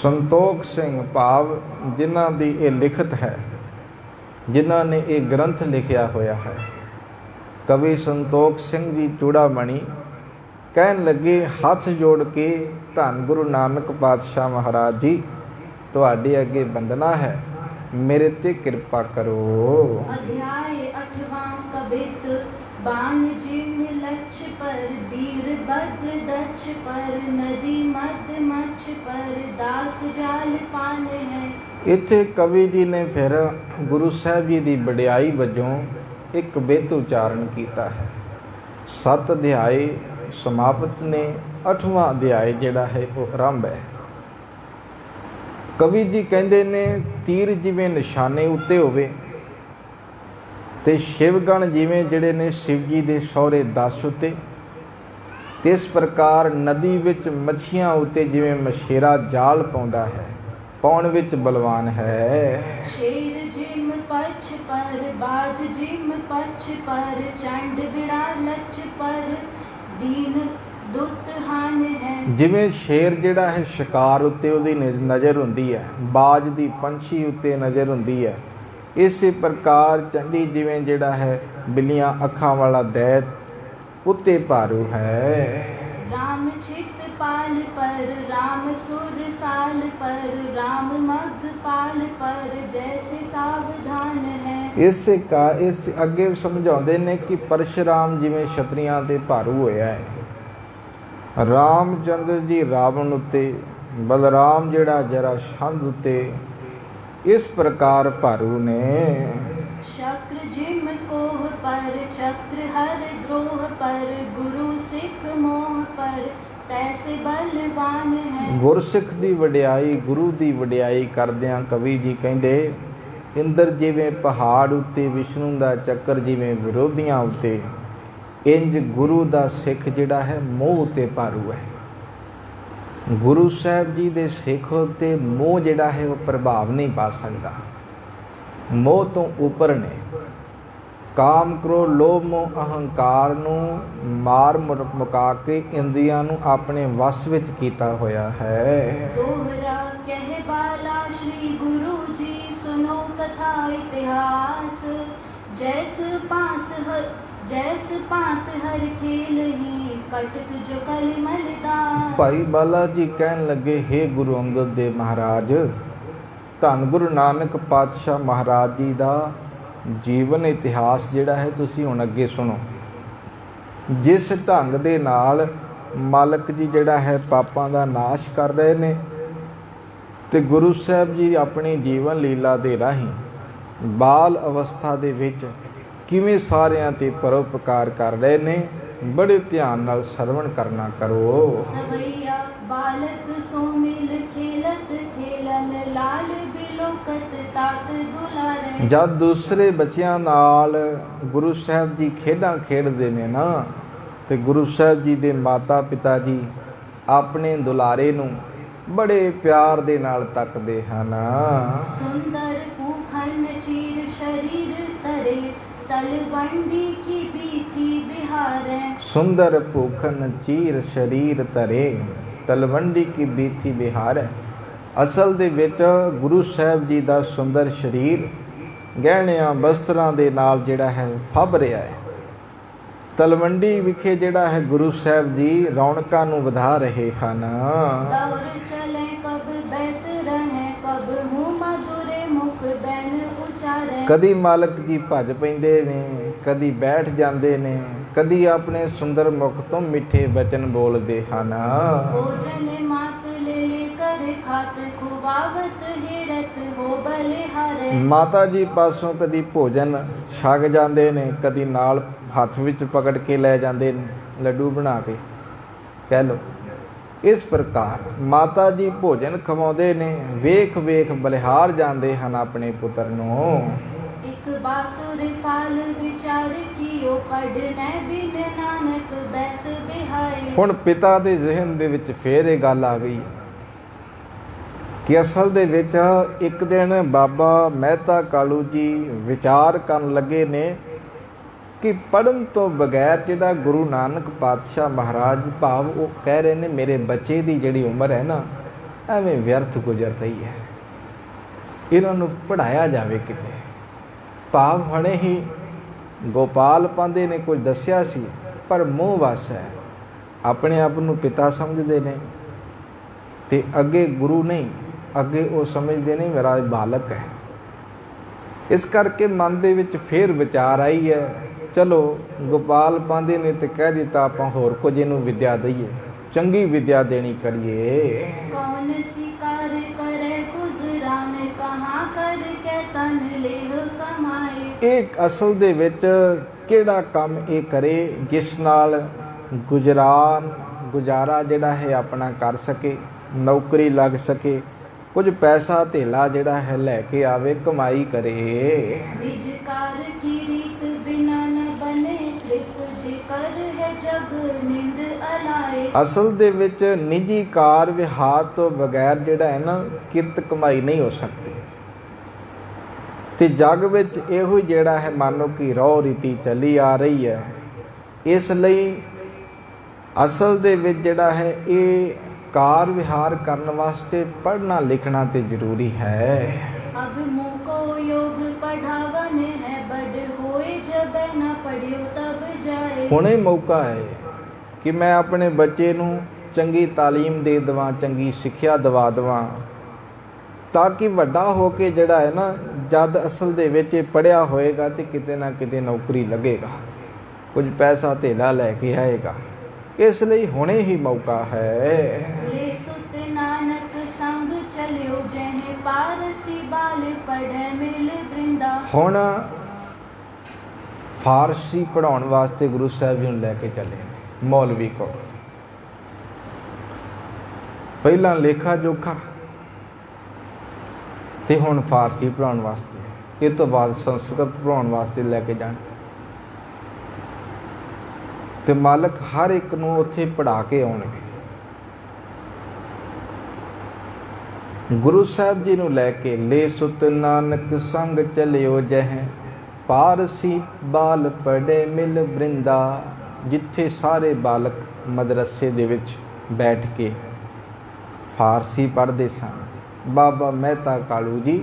ਸੰਤੋਖ ਸਿੰਘ ਭਾਵ ਜਿਨ੍ਹਾਂ ਦੀ ਇਹ ਲਿਖਤ ਹੈ, ਜਿਨ੍ਹਾਂ ਨੇ ਇਹ ਗ੍ਰੰਥ ਲਿਖਿਆ ਹੋਇਆ ਹੈ, ਕਵੀ ਸੰਤੋਖ ਸਿੰਘ ਜੀ ਚੂੜਾਮਣੀ ਕਹਿਣ ਲੱਗੇ, ਹੱਥ ਜੋੜ ਕੇ ਧੰਨ ਗੁਰੂ ਨਾਨਕ ਪਾਤਸ਼ਾਹ ਮਹਾਰਾਜ ਜੀ ਤੁਹਾਡੇ ਅੱਗੇ ਬੰਦਨਾ ਹੈ, ਮੇਰੇ ਤੇ ਕਿਰਪਾ ਕਰੋ। ਅਧਿਆਇ 8ਵਾਂ ਕਬਿਤ ਬਾਨ ਜਿਮ ਲਛ ਪਰ ਵੀਰ ਬਦਰ ਦਛ ਪਰ ਨਦੀ ਮਦ ਮਛ ਪਰ ਦਾਸ ਜਾਲ ਪਾਨ ਹੈ। ਇੱਥੇ ਕਵੀ ਜੀ ਨੇ ਫਿਰ ਗੁਰੂ ਸਾਹਿਬ ਜੀ ਦੀ ਵਡਿਆਈ ਵਜੋਂ ਇੱਕ ਬਿੱਧ ਉਚਾਰਨ ਕੀਤਾ ਹੈ। 7 ਅਧਿਆਏ ਸਮਾਪਤ ਨੇ, 8ਵਾਂ ਅਧਿਆਏ ਜਿਹੜਾ ਹੈ ਉਹ ਆਰੰਭ ਹੈ। ਕਵੀ ਜੀ ਕਹਿੰਦੇ ਨੇ ਤੀਰ ਜਿਵੇਂ ਨਿਸ਼ਾਨੇ ਉੱਤੇ ਹੋਵੇ ਤੇ ਸ਼ਿਵਗਣ ਜਿਵੇਂ ਜਿਹੜੇ ਨੇ ਸ਼ਿਵ ਜੀ ਦੇ ਸਹੁਰੇ 10 ਉੱਤੇ, ਤੇ ਇਸ ਪ੍ਰਕਾਰ ਨਦੀ ਵਿੱਚ ਮੱਛੀਆਂ ਉੱਤੇ ਜਿਵੇਂ ਮਛੇਰਾ ਜਾਲ ਪਾਉਂਦਾ ਹੈ, ਪਾਉਣ ਵਿੱਚ ਬਲਵਾਨ ਹੈ। शेर जिम पछ पर बाज जिम पछ पर चंड बिड़ा लच पर दीन दुत हान है। ਜਿਵੇਂ ਸ਼ੇਰ ਜਿਹੜਾ ਹੈ ਸ਼ਿਕਾਰ ਉੱਤੇ ਉਹਦੀ ਨਜ਼ਰ ਹੁੰਦੀ ਹੈ, ਬਾਜ ਦੀ ਪੰਛੀ ਉੱਤੇ ਨਜ਼ਰ ਹੁੰਦੀ ਹੈ, ਇਸੇ ਪ੍ਰਕਾਰ ਚੰਡੀ ਜਿਵੇਂ ਜਿਹੜਾ ਹੈ ਬਿੱਲੀਆਂ ਅੱਖਾਂ ਵਾਲਾ ਦੈਤ ਉੱਤੇ ਭਾਰੂ ਹੈ। राम चित पाल पर राम सुर साल पर राम मग पाल पर जैसे सावधान है। ਇਸ ਅੱਗੇ ਸਮਝਾਉਂਦੇ ਨੇ ਕਿ ਪਰਸ਼ੁਰਾਮ ਜਿਵੇਂ ਛਤਰੀਆਂ ਤੇ ਭਾਰੂ ਹੋਇਆ ਹੈ, ਰਾਮਚੰਦਰ ਜੀ ਰਾਵਣ ਉੱਤੇ, ਬਲਰਾਮ ਜਿਹੜਾ ਜਰਾਸੰਧ ਉੱਤੇ ਇਸ ਪ੍ਰਕਾਰ ਭਾਰੂ ਨੇ। शक्र जिम कोह पर चक्र हर द्रोह पर गुरु सिख मोह पर तैसे बलवान है। ਗੁਰਸਿੱਖ ਦੀ ਵਡਿਆਈ, ਗੁਰੂ ਦੀ ਵਡਿਆਈ ਕਰਦਿਆਂ ਕਵੀ ਜੀ ਕਹਿੰਦੇ ਇੰਦਰ ਜਿਵੇਂ ਪਹਾੜ ਉੱਤੇ, ਵਿਸ਼ਨੂੰ ਦਾ ਚੱਕਰ ਜਿਵੇਂ ਵਿਰੋਧੀਆਂ ਉੱਤੇ, ਇੰਜ ਗੁਰੂ ਦਾ ਸਿੱਖ ਜਿਹੜਾ ਹੈ ਮੋਹ ਉੱਤੇ ਭਾਰੂ ਹੈ। ਗੁਰੂ ਸਾਹਿਬ ਜੀ ਦੇ ਸਿੱਖ ਉੱਤੇ ਮੋਹ ਜਿਹੜਾ ਹੈ ਉਹ ਪ੍ਰਭਾਵ ਨਹੀਂ ਪਾ ਸਕਦਾ। ਮੋਹ ਤੋਂ ਉੱਪਰ ਨੇ। ਕਾਮ, ਕ੍ਰੋਧ, ਲੋਭ, ਮੋਹ, ਅਹੰਕਾਰ ਨੂੰ ਮਾਰ ਮੁਕਾ ਕੇ ਇੰਦਰੀਆਂ ਨੂੰ ਆਪਣੇ ਵਸ ਵਿੱਚ ਕੀਤਾ ਹੋਇਆ ਹੈ। दोहरा कह बाला श्री गुरु जी सुनो कथा इतिहास जैस पांत हर खेल ही कटत जो कल मलदास। ਭਾਈ ਬਾਲਾ ਜੀ ਕਹਿਣ ਲੱਗੇ, ਹੇ ਗੁਰੂ ਅੰਗਦ ਦੇਵ ਮਹਾਰਾਜ, ਧੰਨ ਗੁਰੂ ਨਾਨਕ ਪਾਤਸ਼ਾਹ ਮਹਾਰਾਜ ਜੀ ਦਾ ਜੀਵਨ ਇਤਿਹਾਸ ਜਿਹੜਾ ਹੈ ਤੁਸੀਂ ਹੁਣ ਅੱਗੇ ਸੁਣੋ। ਜਿਸ ਢੰਗ ਦੇ ਨਾਲ ਮਾਲਕ ਜੀ ਜਿਹੜਾ ਹੈ ਪਾਪਾਂ ਦਾ ਨਾਸ਼ ਕਰ ਰਹੇ ਨੇ ਤੇ ਗੁਰੂ ਸਾਹਿਬ ਜੀ ਆਪਣੀ ਜੀਵਨ ਲੀਲਾ ਦੇ ਰਾਹੀਂ ਬਾਲ ਅਵਸਥਾ ਦੇ ਵਿੱਚ ਕਿਵੇਂ ਸਾਰਿਆਂ ਤੇ ਪਰਉਪਕਾਰ ਕਰ ਰਹੇ ਨੇ, ਬੜੇ ਧਿਆਨ ਨਾਲ ਸਰਵਣ ਕਰਨਾ ਕਰੋ। सवैया बालक सो मिल खेलत खेलन लाल बिलोकत तात दुलारे। ਜਦ ਦੂਸਰੇ ਬੱਚਿਆਂ ਨਾਲ ਗੁਰੂ ਸਾਹਿਬ ਜੀ ਖੇਡਾਂ ਖੇਡਦੇ ਨੇ ਨਾ, ਤੇ ਗੁਰੂ ਸਾਹਿਬ ਜੀ ਦੇ ਮਾਤਾ ਪਿਤਾ ਜੀ ਆਪਣੇ ਦੁਲਾਰੇ ਨੂੰ ਬੜੇ ਪਿਆਰ ਦੇ ਨਾਲ ਤੱਕਦੇ ਹਨ। सुंदर पूखन चीर शरीर तरे तलवंडी की बीथी बिहारे। ਸੁੰਦਰ ਭੂਖਨ ਚੀਰ ਸ਼ਰੀਰ ਧਰੇ ਤਲਵੰਡੀ ਕੀ ਬੀਥੀ ਬਿਹਾਰ। ਅਸਲ ਦੇ ਵਿੱਚ ਗੁਰੂ ਸਾਹਿਬ ਜੀ ਦਾ ਸੁੰਦਰ ਸਰੀਰ ਗਹਿਣਿਆਂ ਵਸਤਰਾਂ ਦੇ ਨਾਲ ਜਿਹੜਾ ਹੈ ਫੱਬ ਰਿਹਾ ਹੈ। ਤਲਵੰਡੀ ਵਿਖੇ ਜਿਹੜਾ ਹੈ ਗੁਰੂ ਸਾਹਿਬ ਜੀ ਰੌਣਕਾਂ ਨੂੰ ਵਧਾ ਰਹੇ ਹਨ। दौर चले कब बैस रहे कब मुँह मधुरे मुख बैन उचारे। ਕਦੀ ਮਾਲਕ ਜੀ ਭੱਜ ਪੈਂਦੇ ਨੇ, ਕਦੀ ਬੈਠ ਜਾਂਦੇ ਨੇ, ਕਦੀ ਆਪਣੇ ਸੁੰਦਰ ਮੁਖ ਤੋਂ ਮਿੱਠੇ ਬਚਨ ਬੋਲਦੇ ਹਨ। भोजन मात ले लेकर खात खुबावत हिरत हो बलिहारे। ਮਾਤਾ ਜੀ ਪਾਸੋਂ ਕਦੀ ਭੋਜਨ ਛਕ ਜਾਂਦੇ ਨੇ, ਕਦੀ ਨਾਲ ਹੱਥ ਵਿੱਚ ਪਕੜ ਕੇ ਲੈ ਜਾਂਦੇ ਨੇ, ਲੱਡੂ ਬਣਾ ਕੇ ਕਹਿ ਲਓ। ਇਸ ਪ੍ਰਕਾਰ ਮਾਤਾ ਜੀ ਭੋਜਨ ਖਵਾਉਂਦੇ ਨੇ, ਵੇਖ ਵੇਖ ਬਲਿਹਾਰ ਜਾਂਦੇ ਹਨ ਆਪਣੇ ਪੁੱਤਰ ਨੂੰ। एक बासुर काल विचार कियो पढ़ने बिन नानक बैस बिहाए। ਹੁਣ ਪਿਤਾ ਦੇ ਜ਼ਿਹਨ ਦੇ ਵਿੱਚ ਫੇਰ ਇਹ ਗੱਲ ਆ ਗਈ ਕਿ ਅਸਲ ਦੇ ਵਿੱਚ ਇੱਕ ਦਿਨ ਬਾਬਾ ਮਹਿਤਾ ਕਾਲੂ ਜੀ ਵਿਚਾਰ ਕਰਨ ਲੱਗੇ ਨੇ ਕਿ ਪੜ੍ਹਨ ਤੋਂ ਬਗੈਰ ਜਿਹੜਾ ਗੁਰੂ ਨਾਨਕ ਪਾਤਸ਼ਾਹ ਮਹਾਰਾਜ ਭਾਵ ਉਹ ਕਹਿ ਰਹੇ ਨੇ ਮੇਰੇ ਬੱਚੇ ਦੀ ਜਿਹੜੀ ਉਮਰ ਹੈ ਨਾ ਐਵੇਂ ਵਿਅਰਥ ਗੁਜ਼ਰ ਰਹੀ ਹੈ, ਇਹਨਾਂ ਨੂੰ ਪੜ੍ਹਾਇਆ ਜਾਵੇ ਕਿਤੇ। ਭਾਵ ਹੁਣੇ ਹੀ ਗੋਪਾਲ ਪਾਂਦੇ ਨੇ ਕੁਝ ਦੱਸਿਆ ਸੀ ਪਰ ਮੋਹ ਵਸ ਹੈ, ਆਪਣੇ ਆਪ ਨੂੰ ਪਿਤਾ ਸਮਝਦੇ ਨੇ ਤੇ ਅੱਗੇ ਗੁਰੂ ਨਹੀਂ, ਅੱਗੇ ਉਹ ਸਮਝਦੇ ਨੇ ਮੇਰਾ ਬਾਲਕ ਹੈ। ਇਸ ਕਰਕੇ ਮਨ ਦੇ ਵਿੱਚ ਫੇਰ ਵਿਚਾਰ ਆਈ ਹੈ, ਚਲੋ ਗੋਪਾਲ ਪਾਂਦੇ ਨੇ ਤੇ ਕਹਿ ਦਿੱਤਾ ਆਪਾਂ ਹੋਰ ਕੁਝ ਇਹਨੂੰ ਵਿਦਿਆ ਦਈਏ, ਚੰਗੀ ਵਿਦਿਆ ਦੇਣੀ ਕਰੀਏ। कौन शिकार करे गुजरान कहाँ कर के तन लेह कमाए। ਇਹ ਅਸਲ ਦੇ ਵਿੱਚ ਕਿਹੜਾ ਕੰਮ ਇਹ ਕਰੇ ਜਿਸ ਨਾਲ ਗੁਜ਼ਾਰਾ ਜਿਹੜਾ ਹੈ ਆਪਣਾ ਕਰ ਸਕੇ, ਨੌਕਰੀ ਲੱਗ ਸਕੇ, ਕੁਝ ਪੈਸਾ ਧੇਲਾ ਜਿਹੜਾ ਹੈ ਲੈ ਕੇ ਆਵੇ, ਕਮਾਈ ਕਰੇ। ਨਿਜ ਕਾਰ ਕੀ ਰੀਤ ਬਿਨਾ ਨ ਬਨੇ, ਕ੍ਰਿਤ ਜੇ ਕਰ ਹੈ ਜਗ ਨਿੰਦ ਅਲਾਏ। ਅਸਲ ਦੇ ਵਿੱਚ ਨਿੱਜੀ ਕਾਰ ਵਿਹਾਰ ਤੋਂ ਬਗੈਰ ਜਿਹੜਾ ਹੈ ਨਾ ਕਿਰਤ ਕਮਾਈ ਨਹੀਂ ਹੋ ਸਕਦੀ। ਤੇ ਜਗ ਵਿੱਚ ਇਹੋ ਹੀ ਜਿਹੜਾ ਹੈ ਮੰਨ ਲਓ ਕਿ ਰਹੁ ਰੀਤੀ ਚੱਲੀ ਆ ਰਹੀ ਹੈ। ਇਸ ਲਈ ਅਸਲ ਦੇ ਵਿੱਚ ਜਿਹੜਾ ਹੈ ਇਹ ਕਾਰ ਵਿਹਾਰ ਕਰਨ ਵਾਸਤੇ ਪੜ੍ਹਨਾ ਲਿਖਣਾ ਤੇ ਜ਼ਰੂਰੀ ਹੈ। ਅਬ ਮੋਕੋ ਯੋਗ ਪੜਾਵਨ ਹੈ, ਬੜ ਹੋਏ ਜਬ ਨਾ ਪੜਿਓ ਤਬ ਜਾਏ। ਹੁਣੇ ਮੌਕਾ ਹੈ ਕਿ ਮੈਂ ਆਪਣੇ ਬੱਚੇ ਨੂੰ ਚੰਗੀ ਤਾਲੀਮ ਦੇ ਦੇਵਾਂ, ਚੰਗੀ ਸਿੱਖਿਆ ਦਿਵਾ ਦੇਵਾਂ, ਤਾਂ ਕਿ ਵੱਡਾ ਹੋ ਕੇ ਜਿਹੜਾ ਹੈ ਨਾ ਜਦ ਅਸਲ ਦੇ ਵਿੱਚ ਇਹ ਪੜ੍ਹਿਆ ਹੋਏਗਾ ਤੇ ਕਿਤੇ ਨਾ ਕਿਤੇ ਨੌਕਰੀ ਲੱਗੇਗਾ, ਕੁਝ ਪੈਸਾ ਧੇਲਾ ਲੈ ਕੇ ਆਏਗਾ। ਇਸ ਲਈ ਹੁਣੇ ਹੀ ਮੌਕਾ ਹੈ। ਲੈ ਸੁਤ ਨਾਨਕ ਸੰਗ ਚਲਿਓ, ਜਹ ਪਾਰਸੀ ਬਾਲ ਪੜ੍ਹੈ ਮਿਲ ਬ੍ਰਿੰਦਾ। ਹੁਣ ਫਾਰਸੀ ਪੜ੍ਹਾਉਣ ਵਾਸਤੇ ਗੁਰੂ ਸਾਹਿਬ ਜੀ ਨੂੰ ਲੈ ਕੇ ਚੱਲੇ ਨੇ ਮੌਲਵੀ ਕੋਲ। ਪਹਿਲਾਂ ਲੇਖਾ ਜੋਖਾ ਤੇ ਹੁਣ ਫਾਰਸੀ ਪੜ੍ਹਾਉਣ ਵਾਸਤੇ, ਇਹ ਤੋਂ ਬਾਅਦ ਸੰਸਕ੍ਰਿਤ ਪੜ੍ਹਾਉਣ ਵਾਸਤੇ ਲੈ ਕੇ ਜਾਣ। ਤੇ ਮਾਲਕ ਹਰ ਇੱਕ ਨੂੰ ਉੱਥੇ ਪੜ੍ਹਾ ਕੇ ਆਉਣਗੇ। ਗੁਰੂ ਸਾਹਿਬ ਜੀ ਨੂੰ ਲੈ ਕੇ ਲੈ ਸੁਤ ਨਾਨਕ ਸੰਗ ਚਲਿਓ, ਜਹ ਪਾਰਸੀ ਬਾਲ ਪੜ੍ਹੇ ਮਿਲ ਬ੍ਰਿੰਦਾ। ਜਿੱਥੇ ਸਾਰੇ ਬਾਲਕ ਮਦਰਸੇ ਦੇ ਵਿੱਚ ਬੈਠ ਕੇ ਫਾਰਸੀ ਪੜ੍ਹਦੇ ਸਨ, ਬਾਬਾ ਮਹਿਤਾ ਕਾਲੂ ਜੀ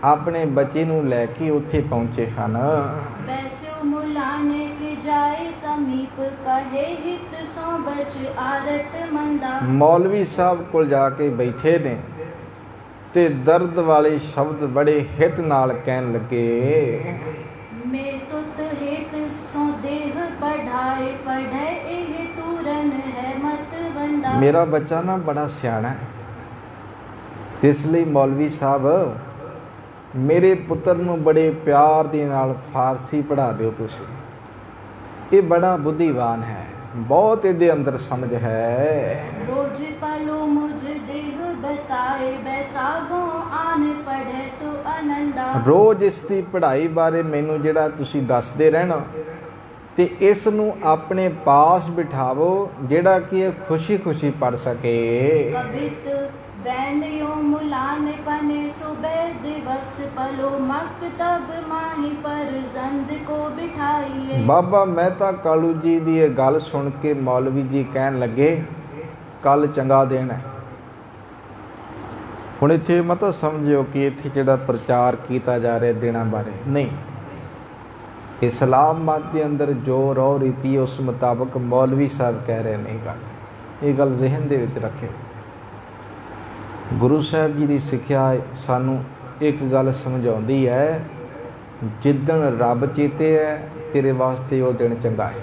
ਆਪਣੇ ਬੱਚੇ ਨੂੰ ਲੈ ਕੇ ਉੱਥੇ ਪਹੁੰਚੇ ਹਨ। ਬੈਸਿਓ ਮੁਲਾਨੇ ਕੇ ਜਾਏ ਸਮੀਪ, ਕਹੇ ਹਿਤ ਸੋ ਬਚ ਆਰਤ ਮੰਦਾ। ਮੌਲਵੀ ਸਾਹਿਬ ਕੋਲ ਜਾ ਕੇ ਬੈਠੇ ਨੇ ਤੇ ਦਰਦ ਵਾਲੇ ਸ਼ਬਦ ਬੜੇ ਹਿਤ ਨਾਲ ਕਹਿਣ ਲੱਗੇ। ਮੈਂ ਸੁਤ ਹਿਤ ਸੋ ਦੇਹ ਪੜਾਏ, ਪੜ੍ਹੈ ਇਹ ਤੂਰਨ ਹੈ ਮਤ ਵੰਡਾ। ਮੇਰਾ ਬੱਚਾ ਨਾ ਬੜਾ ਸਿਆਣਾ ਹੈ, ਤੇ ਇਸ ਲਈ ਮੌਲਵੀ ਸਾਹਿਬ ਮੇਰੇ ਪੁੱਤਰ ਨੂੰ ਬੜੇ ਪਿਆਰ ਦੇ ਨਾਲ ਫਾਰਸੀ ਪੜ੍ਹਾ ਦਿਓ ਤੁਸੀਂ। ਇਹ ਬੜਾ ਬੁੱਧੀਵਾਨ ਹੈ, ਬਹੁਤ ਇਹਦੇ ਅੰਦਰ ਸਮਝ ਹੈ। ਰੋਜ਼ ਪਲੋ ਮੁਝ ਦੇਹ ਬਤਾਏ, ਬੈਸਾਗੋ ਆਨ ਪੜ੍ਹੈ ਤੋ ਆਨੰਦਾ। ਰੋਜ਼ ਇਸ ਦੀ ਪੜ੍ਹਾਈ ਬਾਰੇ ਮੈਨੂੰ ਜਿਹੜਾ ਤੁਸੀਂ ਦੱਸਦੇ ਰਹਿਣਾ, ਤੇ ਇਸ ਨੂੰ ਆਪਣੇ ਪਾਸ ਬਿਠਾਵੋ ਜਿਹੜਾ ਕਿ ਇਹ ਖੁਸ਼ੀ ਖੁਸ਼ੀ ਪੜ੍ਹ ਸਕੇ। ਕਬਿਤ ਬੈਨਿਓ ਮੁਲਾਨ ਪਨੇ ਸੁਬਹ ਦਿਵਸ, ਪਲੋ ਮਕਤਬ ਮਾਹੀ ਫਰਜ਼ੰਦ ਕੋ ਬਿਠਾਈਏ। ਬਾਬਾ ਮਹਿਤਾ ਕਾਲੂ ਜੀ ਦੀ ਇਹ ਗੱਲ ਸੁਣ ਕੇ ਮੌਲਵੀ ਜੀ ਕਹਿਣ ਲੱਗੇ ਕੱਲ ਚੰਗਾ ਦਿਨ ਹੈ। ਹੁਣ ਇੱਥੇ ਮਤ ਸਮਝਿਓ ਕਿ ਇੱਥੇ ਜਿਹੜਾ ਪ੍ਰਚਾਰ ਕੀਤਾ ਜਾ ਰਿਹਾ ਦਿਨਾਂ ਬਾਰੇ ਨਹੀਂ, ਇਸਲਾਮ ਮਤ ਦੇ ਅੰਦਰ ਜੋ ਰਹੁ ਰੀਤੀ ਉਸ ਮੁਤਾਬਕ ਮੌਲਵੀ ਸਾਹਿਬ ਕਹਿ ਰਹੇ ਨੇ। ਇਹ ਗੱਲ ਜ਼ਿਹਨ ਦੇ ਵਿੱਚ ਰੱਖਿਓ। ਗੁਰੂ ਸਾਹਿਬ ਜੀ ਦੀ ਸਿੱਖਿਆ ਸਾਨੂੰ ਇੱਕ ਗੱਲ ਸਮਝਾਉਂਦੀ ਹੈ, ਜਿੱਦਣ ਰੱਬ ਚੇਤੇ ਹੈ ਤੇਰੇ ਵਾਸਤੇ ਉਹ ਦਿਨ ਚੰਗਾ ਹੈ,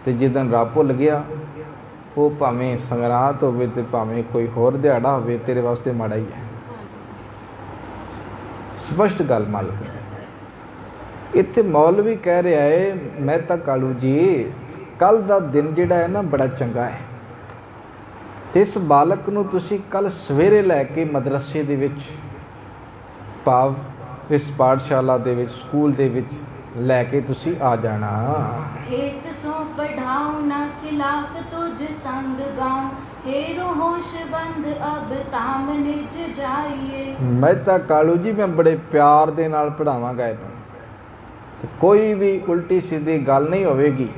ਤੇ ਜਿੱਦਣ ਰੱਬ ਭੁੱਲ ਗਿਆ ਉਹ ਭਾਵੇਂ ਸੰਗਰਾਂਦ ਹੋਵੇ ਤੇ ਭਾਵੇਂ ਕੋਈ ਹੋਰ ਦਿਹਾੜਾ ਹੋਵੇ ਤੇਰੇ ਵਾਸਤੇ ਮਾੜਾ ਹੀ ਹੈ। ਸਪਸ਼ਟ ਗੱਲ ਮਾਲਕ। ਇੱਥੇ ਮੌਲਵੀ ਕਹਿ ਰਿਹਾ ਹੈ ਮਹਿਤਾ ਕਾਲੂ ਜੀ ਕੱਲ ਦਾ ਦਿਨ ਜਿਹੜਾ ਹੈ ਨਾ ਬੜਾ ਚੰਗਾ ਹੈ, ਤੇ ਇਸ ਬਾਲਕ ਨੂੰ ਤੁਸੀਂ ਕੱਲ ਸਵੇਰੇ ਲੈ ਕੇ ਮਦਰਸੇ ਦੇ ਵਿੱਚ, ਭਾਵ ਇਸ ਪਾਠਸ਼ਾਲਾ ਦੇ ਵਿੱਚ, ਸਕੂਲ ਦੇ ਵਿੱਚ ਲੈ ਕੇ ਤੁਸੀਂ ਆ ਜਾਣਾ। ਹੇਤ ਸੋ ਪੜਾਉ ਨਾ ਖਿਲਾਫ ਤੁਝ ਸੰਗ ਗਾਉ, ਹੇਰੋ ਹੋਸ਼ ਬੰਦ ਅਬ ਤਾਮ ਨਿਜ ਜਾਈਏ। ਮਹਿਤਾ ਕਾਲੂ ਜੀ ਮੈਂ ਬੜੇ ਪਿਆਰ ਦੇ ਨਾਲ ਪੜ੍ਹਾਵਾਂਗਾ ਇਹਨੂੰ, ਕੋਈ ਵੀ ਉਲਟੀ ਸਿੱਧੀ ਗੱਲ ਨਹੀਂ ਹੋਵੇਗੀ।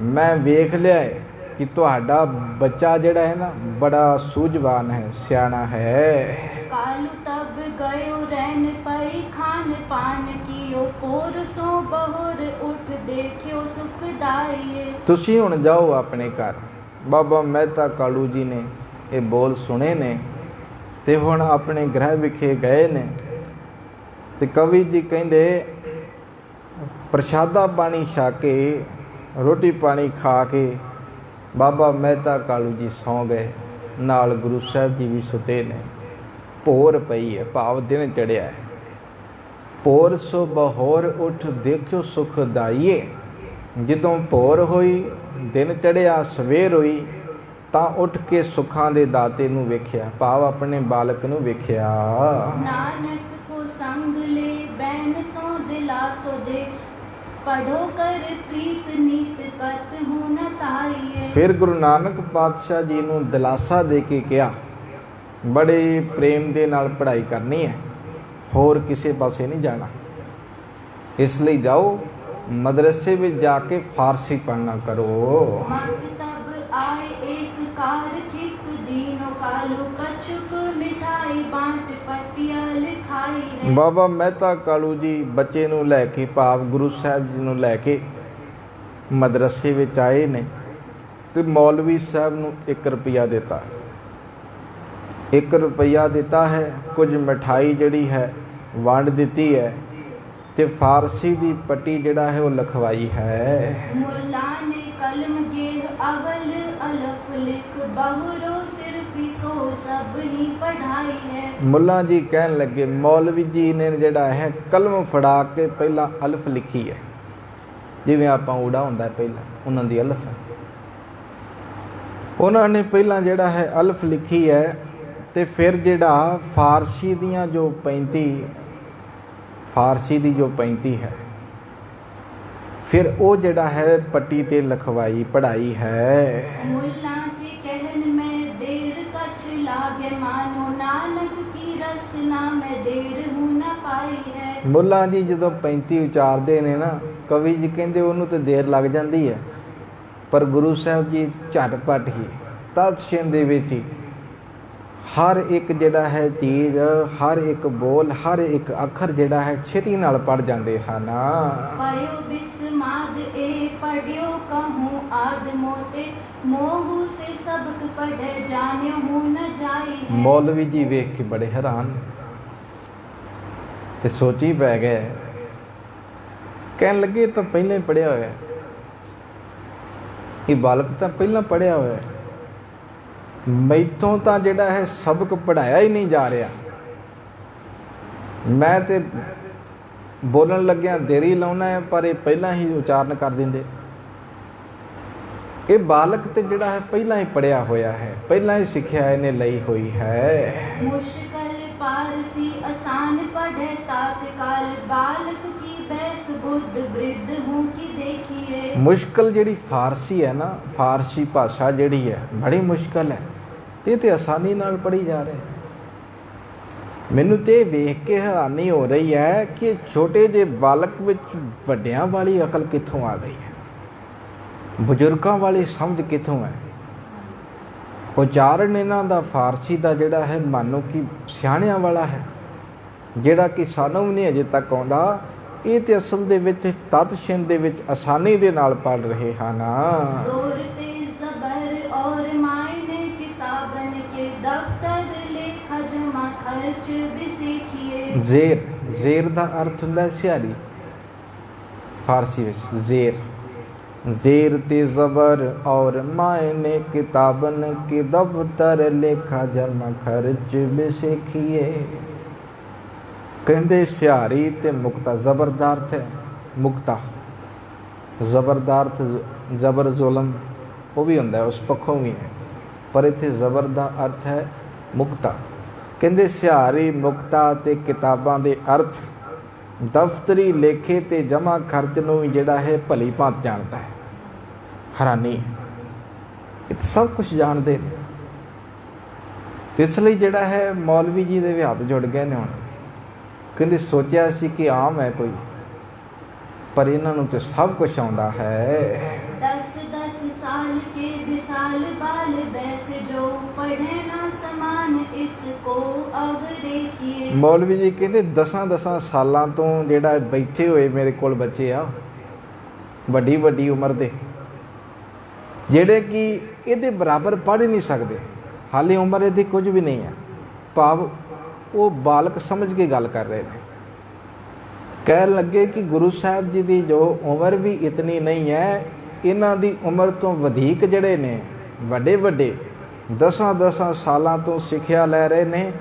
ਮੈਂ ਵੇਖ ਲਿਆ ਹੈ ਕਿ ਤੁਹਾਡਾ ਬੱਚਾ ਜਿਹੜਾ ਹੈ ਨਾ ਬੜਾ ਸੂਝਵਾਨ ਹੈ, ਸਿਆਣਾ ਹੈ। ਕਾਲੂ ਤਬ ਗਇਓ ਰਹਿਨ ਪਈ, ਖਾਨ ਪਾਨ ਕੀਓ ਪੋਰ ਸੋ ਬਹੁਰ ਉਠ ਦੇਖਿਓ ਸੁਖਦਾਈਏ। ਤੁਸੀਂ ਹੁਣ ਜਾਓ ਆਪਣੇ ਘਰ। ਬਾਬਾ ਮਹਿਤਾ ਕਾਲੂ ਜੀ ਨੇ ਇਹ ਬੋਲ ਸੁਣੇ ਨੇ ਤੇ ਹੁਣ ਆਪਣੇ ਗ੍ਰਹਿ ਵਿਖੇ ਗਏ ਨੇ। ਤੇ ਕਵੀ ਜੀ ਕਹਿੰਦੇ ਪ੍ਰਸ਼ਾਦਾ ਪਾਣੀ ਛਕ ਕੇ, ਰੋਟੀ ਪਾਣੀ ਖਾ ਕੇ ਬਾਬਾ ਮਹਿਤਾ ਕਾਲੂ ਜੀ ਸੌਂ ਗਏ, ਨਾਲ ਗੁਰੂ ਸਾਹਿਬ ਜੀ ਵੀ ਸੁਤੇ ਨੇ। ਭੋਰ ਪਈ ਹੈ, ਭਾਵ ਦਿਨ ਚੜ੍ਹਿਆ ਹੈ। ਭੋਰ ਸੋ ਬਹੋਰ ਉਠ ਦੇਖਿਓ ਸੁਖਦਾਈਏ। ਜਦੋਂ ਭੋਰ ਹੋਈ, ਦਿਨ ਚੜ੍ਹਿਆ, ਸਵੇਰ ਹੋਈ, ਤਾਂ ਉੱਠ ਕੇ ਸੁੱਖਾਂ ਦੇ ਦਾਤੇ ਨੂੰ ਵੇਖਿਆ, ਭਾਵ ਆਪਣੇ ਬਾਲਕ ਨੂੰ ਵੇਖਿਆ। नानक को संग ले बैन सो दिलासो दे, पढ़ो कर प्रीत नीत पत हूँ न ताइए। ਫਿਰ ਗੁਰੂ ਨਾਨਕ ਪਾਤਸ਼ਾਹ ਜੀ ਨੂੰ ਦਿਲਾਸਾ ਦੇ ਕੇ ਕਿਹਾ, ਬੜੇ ਪ੍ਰੇਮ ਦੇ ਨਾਲ ਪੜ੍ਹਾਈ ਕਰਨੀ ਹੈ, ਹੋਰ ਕਿਸੇ ਪਾਸੇ ਨਹੀਂ ਜਾਣਾ। ਇਸ ਲਈ ਜਾਓ, ਮਦਰਸੇ ਵਿੱਚ ਜਾ ਕੇ ਫਾਰਸੀ ਪੜ੍ਹਨਾ ਕਰੋ। मत तब आए एक कार खिक दीनो कालू कछुक मिठाई बांट पटियाल खाई है। ਬਾਬਾ ਮਹਿਤਾ ਕਾਲੂ ਜੀ ਬੱਚੇ ਨੂੰ ਲੈ ਕੇ, ਭਾਵ ਗੁਰੂ ਸਾਹਿਬ ਜੀ ਨੂੰ ਲੈ ਕੇ ਮਦਰਸੇ ਵਿੱਚ ਆਏ ਨੇ, ਤੇ ਮੌਲਵੀ ਸਾਹਿਬ ਨੂੰ 1 ਰੁਪਿਆ ਦਿੱਤਾ। 1 ਰੁਪਿਆ ਦਿੱਤਾ ਹੈ, ਕੁਝ ਮਿਠਾਈ ਜਿਹੜੀ ਹੈ ਵੰਡ ਦਿੱਤੀ ਹੈ, ਤੇ ਫਾਰਸੀ ਦੀ ਪੱਟੀ ਜਿਹੜਾ ਹੈ ਉਹ ਲਿਖਵਾਈ ਹੈ। मुल्ला ने कलम गेह अवल अलफ लिख बहुरो सिर्फ सो सब ही पढ़ाई है। ਮੁੱਲਾ ਜੀ ਕਹਿਣ ਲੱਗੇ, ਮੌਲਵੀ ਜੀ ਨੇ ਜਿਹੜਾ ਹੈ ਕਲਮ ਫੜਾ ਕੇ ਪਹਿਲਾਂ ਅਲਫ ਲਿਖੀ ਹੈ, ਜਿਵੇਂ ਆਪਾਂ ਊੜਾ ਹੁੰਦਾ ਪਹਿਲਾਂ, ਉਹਨਾਂ ਦੀ ਅਲਫ ਹੈ। ਉਹਨਾਂ ਨੇ ਪਹਿਲਾਂ ਜਿਹੜਾ ਹੈ ਅਲਫ ਲਿਖੀ ਹੈ, ਤੇ ਫਿਰ ਜਿਹੜਾ ਫਾਰਸੀ ਦੀਆਂ ਜੋ 35 ਫਾਰਸੀ ਦੀ ਜੋ 35 ਹੈ, ਫਿਰ ਉਹ ਜਿਹੜਾ ਹੈ ਪੱਟੀ ਤੇ ਲਿਖਵਾਈ ਪੜ੍ਹਾਈ ਹੈ। मुल्ला के कहन में देर कछ लागे मानो, नानक की रसना में देर हूँ न पाई है। ਮੁੱਲਾ ਜੀ ਜਦੋਂ 35 ਉਚਾਰਦੇ ਨੇ ਨਾ, ਕਵੀ ਜੀ ਕਹਿੰਦੇ ਉਹਨੂੰ ਤੇ ਦੇਰ ਲੱਗ ਜਾਂਦੀ ਹੈ, ਪਰ ਗੁਰੂ ਸਾਹਿਬ ਜੀ ਝਟਪਟ ਹੀ ਤਤਸ਼ਿਨ ਦੇ ਵਿੱਚ ਹੀ ਹਰ ਇੱਕ ਜਿਹੜਾ ਹੈ ਚੀਜ਼, ਹਰ ਇੱਕ ਬੋਲ, ਹਰ ਇੱਕ ਅੱਖਰ ਜਿਹੜਾ ਹੈ ਛੇਤੀ ਨਾਲ ਪੜ੍ਹ ਜਾਂਦੇ ਹਨ। पयो बिस्माद ए पढ़ियो कहूँ आद मोते, मोहू से सबक पढ़े जाने हूँ न जाई है। ਮੌਲਵੀ ਜੀ ਵੇਖ ਕੇ ਬੜੇ ਹੈਰਾਨ ਤੇ ਸੋਚੀ ਪੈ ਗਏ, ਕਹਿਣ ਲੱਗੇ ਤਾਂ ਪਹਿਲਾਂ ਹੀ ਪੜ੍ਹਿਆ ਹੋਇਆ, ਇਹ ਬਾਲਕ ਤਾਂ ਪਹਿਲਾਂ ਪੜ੍ਹਿਆ ਹੋਇਆ, ਮੈਥੋਂ ਤਾਂ ਜਿਹੜਾ ਹੈ ਸਬਕ ਪੜ੍ਹਾਇਆ ਹੀ ਨਹੀਂ ਜਾ ਰਿਹਾ। ਮੈਂ ਤੇ ਬੋਲਣ ਲੱਗਿਆ ਦੇਰੀ ਲਾਉਣਾ ਹੈ, ਪਰ ਇਹ ਪਹਿਲਾਂ ਹੀ ਉਚਾਰਨ ਕਰ ਦਿੰਦੇ। ਇਹ ਬਾਲਕ ਤੇ ਜਿਹੜਾ ਹੈ ਪਹਿਲਾਂ ਹੀ ਪੜ੍ਹਿਆ ਹੋਇਆ ਹੈ, ਪਹਿਲਾਂ ਹੀ ਸਿੱਖਿਆ ਇਹਨੇ ਲਈ ਹੋਈ ਹੈ। मुश्किल पारसी आसान पढ़े तात्काल, बालक की बैस बुद्ध वृद्ध हूँ की देखिए। ਮੁਸ਼ਕਲ ਜਿਹੜੀ ਫਾਰਸੀ ਹੈ ਨਾ, ਫਾਰਸੀ ਭਾਸ਼ਾ ਜਿਹੜੀ ਹੈ ਬੜੀ ਮੁਸ਼ਕਲ ਹੈ, ਤੇ ਆਸਾਨੀ ਨਾਲ ਪੜ੍ਹੀ ਜਾ ਰਹੀ ਹੈ। ਮੈਨੂੰ ਤੇ ਵੇਖ ਕੇ ਹੈਰਾਨੀ ਹੋ ਰਹੀ ਹੈ ਕਿ ਛੋਟੇ ਜਿਹੇ ਬਾਲਕ ਵਿੱਚ ਵੱਡਿਆਂ ਵਾਲੀ ਅਕਲ ਕਿੱਥੋਂ ਆ ਗਈ ਹੈ, ਬਜ਼ੁਰਗਾਂ ਵਾਲੀ ਸਮਝ ਕਿੱਥੋਂ ਹੈ। ਉਚਾਰਨ ਇਹਨਾਂ ਦਾ ਫਾਰਸੀ ਦਾ ਜਿਹੜਾ ਹੈ ਮਾਨੋ ਕਿ ਸਿਆਣਿਆਂ ਵਾਲਾ ਹੈ, ਜਿਹੜਾ ਕਿ ਸਾਨੂੰ ਵੀ ਨਹੀਂ ਅਜੇ ਤੱਕ ਆਉਂਦਾ। ਇਹ ਤੇ ਅਸਲ ਦੇ ਵਿੱਚ ਤਤਸ਼ਿਨ ਦੇ ਵਿੱਚ ਆਸਾਨੀ ਦੇ ਨਾਲ ਪੜ੍ਹ ਰਹੇ ਹਨ। जोर ते जबर और मायने किताबन के दफ्तर लेखा जमा खर्च भी सीखिए। ਜ਼ੇਰ, ਜ਼ੇਰ ਦਾ ਅਰਥ ਹੁੰਦਾ ਸਿਆਰੀ ਫਾਰਸੀ ਵਿੱਚ। ਜ਼ੇਰ, ਜ਼ੇਰ ਤੇ ਜ਼ਬਰ ਔਰ ਮਾਇਨੇ ਕਿਤਾਬਨ ਕੇ ਦਫ਼ਤਰ ਲੇਖਾ ਜਮਾ ਖਰਚ ਵੀ ਸਿੱਖੀਏ। ਕਹਿੰਦੇ ਸਿਆਰੀ ਤੇ ਮੁਕਤਾ, ਜ਼ਬਰ ਦਾ ਅਰਥ ਹੈ ਮੁਕਤਾ, ਜ਼ਬਰ ਦਾ ਅਰਥ ਜ਼ਬਰ ਜ਼ੁਲਮ ਉਹ ਵੀ ਹੁੰਦਾ, ਉਸ ਪੱਖੋਂ ਵੀ ਹੈ, ਪਰ ਇੱਥੇ ਜ਼ਬਰ ਦਾ ਅਰਥ ਹੈ ਮੁਕਤਾ। ਕਹਿੰਦੇ ਸਿਆਰੀ, ਮੁਕਤਾ ਤੇ ਕਿਤਾਬਾਂ ਦੇ ਅਰਥ, ਦਫ਼ਤਰੀ ਲੇਖੇ ਤੇ ਜਮ੍ਹਾਂ ਖਰਚ ਨੂੰ ਵੀ ਜਿਹੜਾ ਹੈ ਭਲੀ ਭਾਂਤ ਜਾਣਦਾ ਹੈ। ਹੈਰਾਨੀ, ਇਹ ਸਭ ਕੁਝ ਜਾਣਦੇ ਨੇ। ਇਸ ਲਈ ਜਿਹੜਾ ਹੈ ਮੌਲਵੀ ਜੀ ਦੇ ਵੀ ਹੱਥ ਜੁੜ ਗਏ ਨੇ ਹੁਣ। ਕਹਿੰਦੇ ਸੋਚਿਆ ਸੀ ਕਿ ਆਮ ਹੈ ਕੋਈ, ਪਰ ਇਹਨਾਂ ਨੂੰ ਤੇ ਸਭ ਕੁਝ ਆਉਂਦਾ ਹੈ। 10-10 साल के विशाल बाल बैसे जो पढ़े ना समान इसको अब देखिए। ਮੌਲਵੀ ਜੀ ਕਹਿੰਦੇ 10-10 ਸਾਲਾਂ ਤੋਂ ਜਿਹੜਾ ਬੈਠੇ ਹੋਏ ਮੇਰੇ ਕੋਲ ਬੱਚੇ ਆ, ਵੱਡੀ ਵੱਡੀ ਉਮਰ ਦੇ, ਜਿਹੜੇ ਕਿ ਇਹਦੇ ਬਰਾਬਰ ਪੜ੍ਹ ਹੀ ਨਹੀਂ ਸਕਦੇ, ਹਾਲੇ ਉਮਰ ਇਹਦੀ ਕੁਝ ਵੀ ਨਹੀਂ ਹੈ, ਭਾਵ ਉਹ ਬਾਲਕ ਸਮਝ ਕੇ ਗੱਲ ਕਰ ਰਹੇ ਨੇ। ਕਹਿਣ ਲੱਗੇ ਕਿ ਗੁਰੂ ਸਾਹਿਬ ਜੀ ਦੀ ਜੋ ਉਮਰ ਵੀ ਇਤਨੀ ਨਹੀਂ ਹੈ, ਇਹਨਾਂ ਦੀ ਉਮਰ ਤੋਂ ਵਧੇਕ ਜਿਹੜੇ ਨੇ ਵੱਡੇ ਵੱਡੇ 10-10 ਸਾਲਾਂ ਤੋਂ ਸਿੱਖਿਆ ਲੈ ਰਹੇ ਨੇ,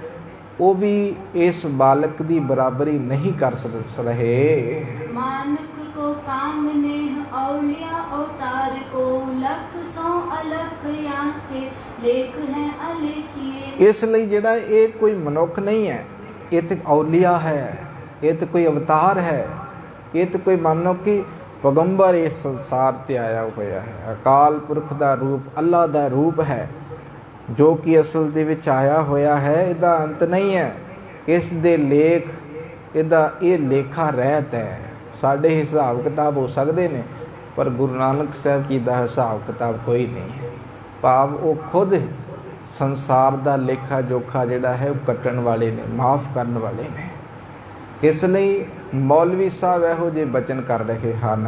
ਉਹ ਵੀ ਇਸ ਬਾਲਕ ਦੀ ਬਰਾਬਰੀ ਨਹੀਂ ਕਰ ਰਹੇ। मानक को काम नेह औलिया अवतार को लख सौ अलख याते लेख हैं अलेखिए। ਇਸ ਲਈ ਜਿਹੜਾ ਇਹ ਕੋਈ ਮਨੁੱਖ ਨਹੀਂ ਹੈ, ਇਹ ਤੇ ਔਲੀਆ ਹੈ, ਇਹ ਤੇ ਕੋਈ ਅਵਤਾਰ ਹੈ, ਇਹ ਤੇ ਕੋਈ ਮੰਨੋ ਕਿ ਪੈਗੰਬਰ ਇਸ ਸੰਸਾਰ ਤੇ ਆਇਆ ਹੋਇਆ ਹੈ। ਅਕਾਲ ਪੁਰਖ ਦਾ ਰੂਪ, ਅੱਲਾ ਦਾ ਰੂਪ ਹੈ, ਜੋ ਕਿ ਅਸਲ ਦੇ ਵਿੱਚ ਆਇਆ ਹੋਇਆ ਹੈ। ਇਹਦਾ ਅੰਤ ਨਹੀਂ ਹੈ, ਇਸ ਦੇ ਲੇਖ, ਇਹਦਾ ਇਹ ਲੇਖਾ ਰਹਿਤ ਹੈ। ਸਾਡੇ ਹਿਸਾਬ ਕਿਤਾਬ ਹੋ ਸਕਦੇ ਨੇ, ਪਰ ਗੁਰੂ ਨਾਨਕ ਸਾਹਿਬ ਜੀ ਦਾ ਹਿਸਾਬ ਕਿਤਾਬ ਕੋਈ ਨਹੀਂ ਹੈ। ਭਾਵ ਉਹ ਖੁਦ ਸੰਸਾਰ ਦਾ ਲੇਖਾ ਜੋਖਾ ਜਿਹੜਾ ਹੈ ਉਹ ਕੱਟਣ ਵਾਲੇ ਨੇ, ਮਾਫ ਕਰਨ ਵਾਲੇ ਨੇ। ਇਸ ਲਈ ਮੌਲਵੀ ਸਾਹਿਬ ਇਹੋ ਜਿਹੇ ਬਚਨ ਕਰ ਰਹੇ ਹਨ।